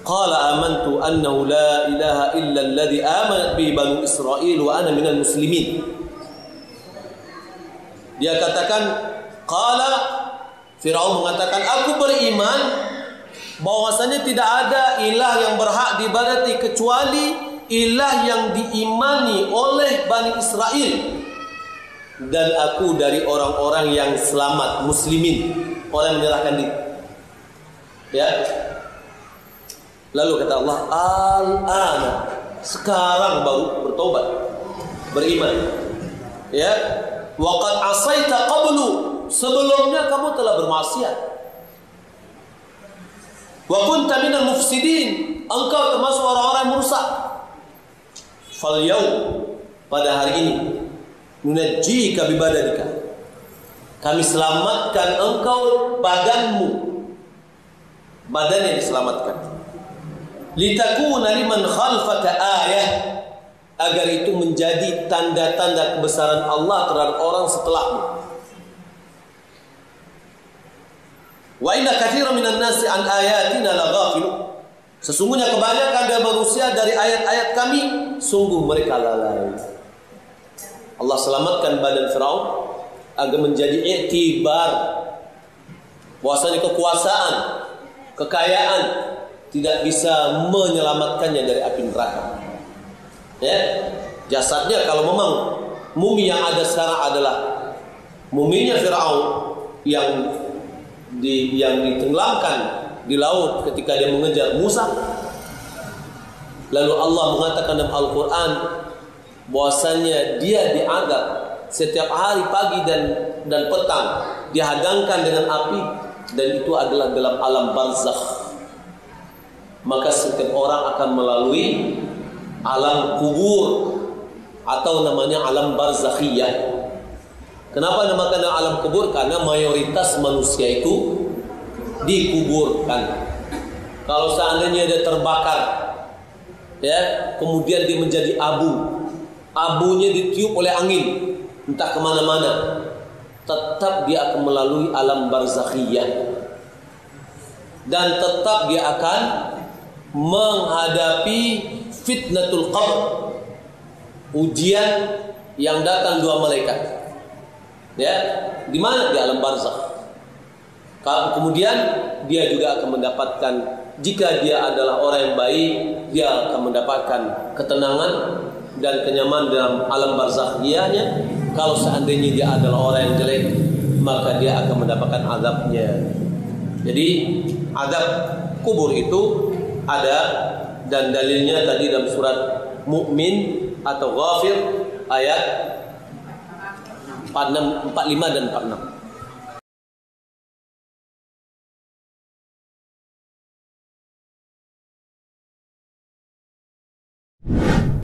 qala amantu annahu la ilaha illa alladhi amanat bi banu Israil wa ana minal muslimin. Dia katakan, qala, Firaun mengatakan, aku beriman bahwasanya tidak ada ilah yang berhak diibadati kecuali ilah yang diimani oleh Bani Israel, dan aku dari orang-orang yang selamat, muslimin, orang yang menyerahkan diri. Ya. Lalu kata Allah, al-ana, sekarang baru bertobat, beriman. Ya. Wa qad asaita qablu, sebelumnya kamu telah bermaksiat. Wa kunta minal mufsidin, engkau termasuk orang-orang yang merusak. Fal yaum, pada hari ini, nunajjika bi badanika, kami selamatkan engkau badanmu, badan yang diselamatkan. Litakuna liman khalfaka ayah, agar itu menjadi tanda-tanda kebesaran Allah terhadap orang setelahmu. Wa inna katsiran minan nasi an ayatina laghafilun, sesungguhnya kebanyakan dari manusia dari ayat-ayat kami sungguh mereka lalai. Allah selamatkan badan Firaun agar menjadi iktibar bahwasanya kekuasaan, kekayaan tidak bisa menyelamatkannya dari api neraka. Ya, jasadnya kalau memang mumi yang ada sekarang adalah muminya Firaun yang ditenggelamkan di laut ketika dia mengejar Musa. Lalu Allah mengatakan dalam Al-Quran bahwasanya dia diadab setiap hari pagi dan petang, dihadangkan dengan api, dan itu adalah dalam alam barzakh. Maka setiap orang akan melalui alam kubur atau namanya alam barzakhiyah. Kenapa namakan alam kubur? Karena mayoritas manusia itu dikuburkan. Kalau seandainya dia terbakar, ya, kemudian dia menjadi abu, abunya ditiup oleh angin entah kemana-mana, tetap dia akan melalui alam barzakhiyah, dan tetap dia akan menghadapi fitnatul qabr, ujian yang datang dua malaikat. Ya, di mana? Di alam barzakh. Kemudian dia juga akan mendapatkan, jika dia adalah orang yang baik, dia akan mendapatkan ketenangan dan kenyamanan dalam alam barzakhiyahnya. Kalau seandainya dia adalah orang yang jelek, maka dia akan mendapatkan azabnya. Jadi azab kubur itu ada, dan dalilnya tadi dalam surat Mu'min atau Ghafir ayat 45 dan 46.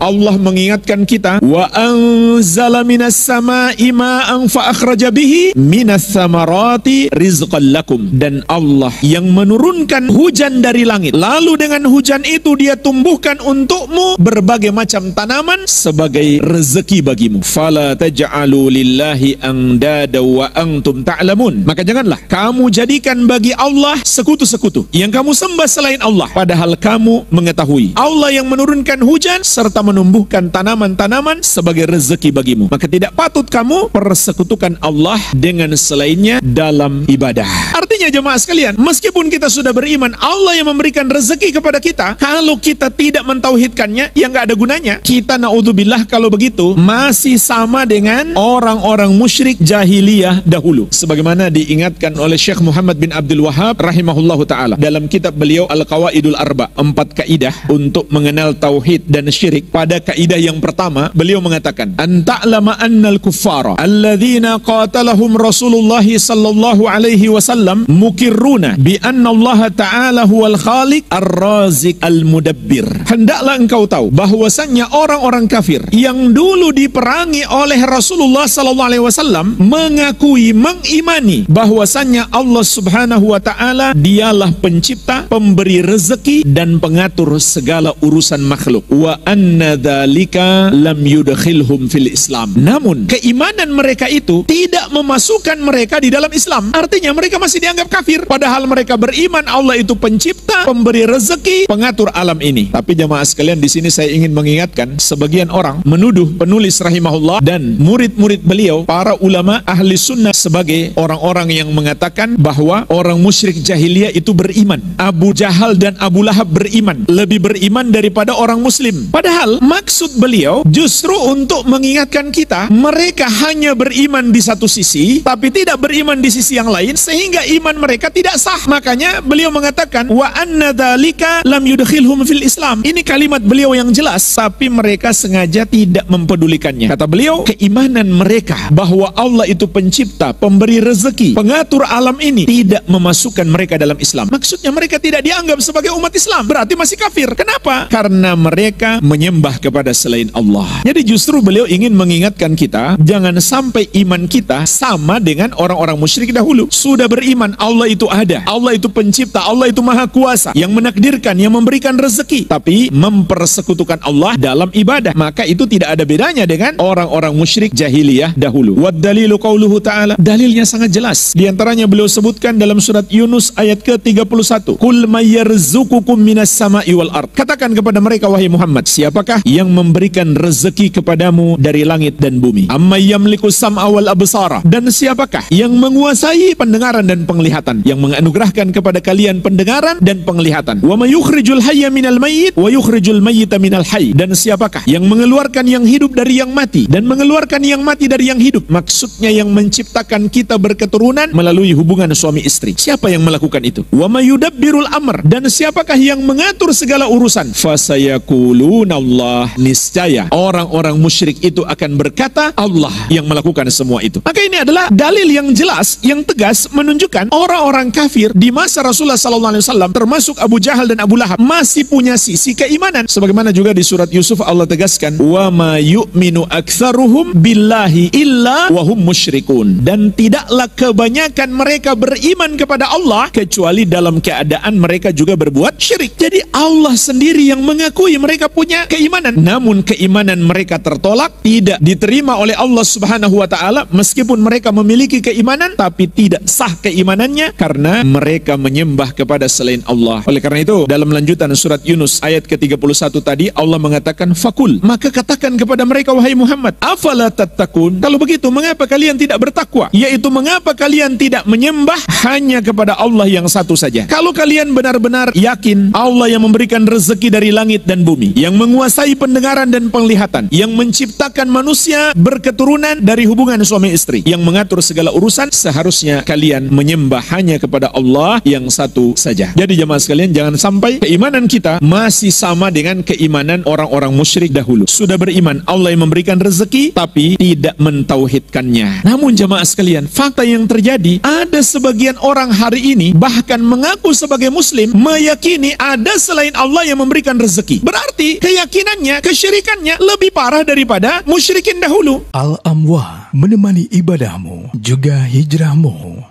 Allah mengingatkan kita, wa anzala minas samaa'i ma'an fa akhraja bihi minas samarati rizqan lakum, dan Allah yang menurunkan hujan dari langit, lalu dengan hujan itu dia tumbuhkan untukmu berbagai macam tanaman sebagai rezeki bagimu. Fala taj'alu lillahi andada wa antum ta'lamun, maka janganlah kamu jadikan bagi Allah sekutu-sekutu yang kamu sembah selain Allah, padahal kamu mengetahui Allah yang menurunkan hujan serta menumbuhkan tanaman-tanaman sebagai rezeki bagimu. Maka tidak patut kamu persekutukan Allah dengan selainnya dalam ibadah. Artinya jemaah sekalian, meskipun kita sudah beriman Allah yang memberikan rezeki kepada kita, kalau kita tidak mentauhidkannya, ya nggak ada gunanya. Kita naudzubillah kalau begitu masih sama dengan orang-orang musyrik jahiliyah dahulu, sebagaimana diingatkan oleh Syekh Muhammad bin Abdul Wahhab rahimahullahu taala dalam kitab beliau Al-Qawaidul Arba, 4 kaidah untuk mengenal tauhid dan syirik. Pada kaidah yang pertama beliau mengatakan, anta'lama annal kuffara alladzina qatalahum Rasulullah sallallahu alaihi wasallam mukirruna bi anna Allah ta'ala huwal khaliq ar-razik al-mudabbir. Hendaklah engkau tahu bahwasannya orang-orang kafir yang dulu diperangi oleh Rasulullah sallallahu alaihi wasallam mengakui, mengimani bahwasannya Allah subhanahu wa ta'ala dialah pencipta, pemberi rezeki dan pengatur segala urusan makhluk. Wa anna anna dzalika lam yudkhilhum fil Islam. Namun keimanan mereka itu tidak memasukkan mereka di dalam Islam. Artinya mereka masih dianggap kafir, padahal mereka beriman Allah itu pencipta, pemberi rezeki, pengatur alam ini. Tapi jamaah sekalian, di sini saya ingin mengingatkan, sebagian orang menuduh penulis rahimahullah dan murid-murid beliau, para ulama ahli sunnah, sebagai orang-orang yang mengatakan bahwa orang musyrik jahiliyah itu beriman. Abu Jahal dan Abu Lahab beriman, lebih beriman daripada orang muslim. Padahal maksud beliau justru untuk mengingatkan kita, mereka hanya beriman di satu sisi, tapi tidak beriman di sisi yang lain, sehingga iman mereka tidak sah. Makanya beliau mengatakan, wa anna dzalika lam yudkhilhum fil Islam. Ini kalimat beliau yang jelas, tapi mereka sengaja tidak mempedulikannya. Kata beliau, keimanan mereka bahwa Allah itu pencipta, pemberi rezeki, pengatur alam ini, tidak memasukkan mereka dalam Islam. Maksudnya mereka tidak dianggap sebagai umat Islam, berarti masih kafir. Kenapa? Karena mereka menyembah kepada selain Allah. Jadi justru beliau ingin mengingatkan kita, jangan sampai iman kita sama dengan orang-orang musyrik dahulu. Sudah beriman Allah itu ada, Allah itu pencipta, Allah itu maha kuasa, yang menakdirkan, yang memberikan rezeki, tapi mempersekutukan Allah dalam ibadah, maka itu tidak ada bedanya dengan orang-orang musyrik jahiliyah dahulu. Wad dalilu qauluhu ta'ala, dalilnya sangat jelas. Di antaranya beliau sebutkan dalam surat Yunus ayat ke-31, Qul may yarzuqukum minas sama'i wal ard. Katakan kepada mereka, wahai Muhammad, siapakah yang memberikan rezeki kepadamu dari langit dan bumi? Amma yamliku sam'a wal absara. Dan siapakah yang menguasai pendengaran dan penglihatan, yang menganugerahkan kepada kalian pendengaran dan penglihatan? Wa may yukhrijul hayya minal mayyit wa yukhrijul mayyita minal hayy. Dan siapakah yang mengeluarkan yang hidup dari yang mati dan mengeluarkan yang mati dari yang hidup? Maksudnya yang menciptakan kita berketurunan melalui hubungan suami istri. Siapa yang melakukan itu? Wa may yudabbirul amr. Dan siapakah yang mengatur segala urusan? Fasayaquluna Allah. Niscaya orang-orang musyrik itu akan berkata, Allah yang melakukan semua itu. Maka ini adalah dalil yang jelas, yang tegas, menunjukkan orang-orang kafir di masa Rasulullah SAW, termasuk Abu Jahal dan Abu Lahab, masih punya sisi keimanan. Sebagaimana juga di surat Yusuf Allah tegaskan, wa ma yu'minu aktsaruhum billahi illa wa hum musyrikun. Dan tidaklah kebanyakan mereka beriman kepada Allah kecuali dalam keadaan mereka juga berbuat syirik. Jadi Allah sendiri yang mengakui mereka punya keimanan, namun keimanan mereka tertolak, tidak diterima oleh Allah Subhanahu wa taala, meskipun mereka memiliki keimanan tapi tidak sah keimanannya karena mereka menyembah kepada selain Allah. Oleh karena itu, dalam lanjutan surat Yunus ayat ke-31 tadi, Allah mengatakan, fakul, maka katakan kepada mereka, wahai Muhammad, afala tattaqun. Kalau begitu, mengapa kalian tidak bertakwa? Yaitu mengapa kalian tidak menyembah hanya kepada Allah yang satu saja? Kalau kalian benar-benar yakin Allah yang memberikan rezeki dari langit dan bumi, yang menguasai pendengaran dan penglihatan, yang menciptakan manusia berketurunan dari hubungan suami istri, yang mengatur segala urusan, seharusnya kalian menyembah hanya kepada Allah yang satu saja. Jadi jemaah sekalian, jangan sampai keimanan kita masih sama dengan keimanan orang-orang musyrik dahulu. Sudah beriman Allah yang memberikan rezeki, tapi tidak mentauhidkannya. Namun jemaah sekalian, fakta yang terjadi, ada sebagian orang hari ini bahkan mengaku sebagai muslim, meyakini ada selain Allah yang memberikan rezeki. Berarti keyakinannya, kesyirikannya lebih parah daripada musyrikin dahulu. Al-Amwah menemani ibadahmu juga hijrahmu.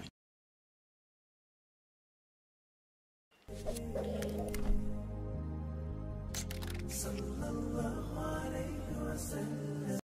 Sallallahu alaihi wasallam.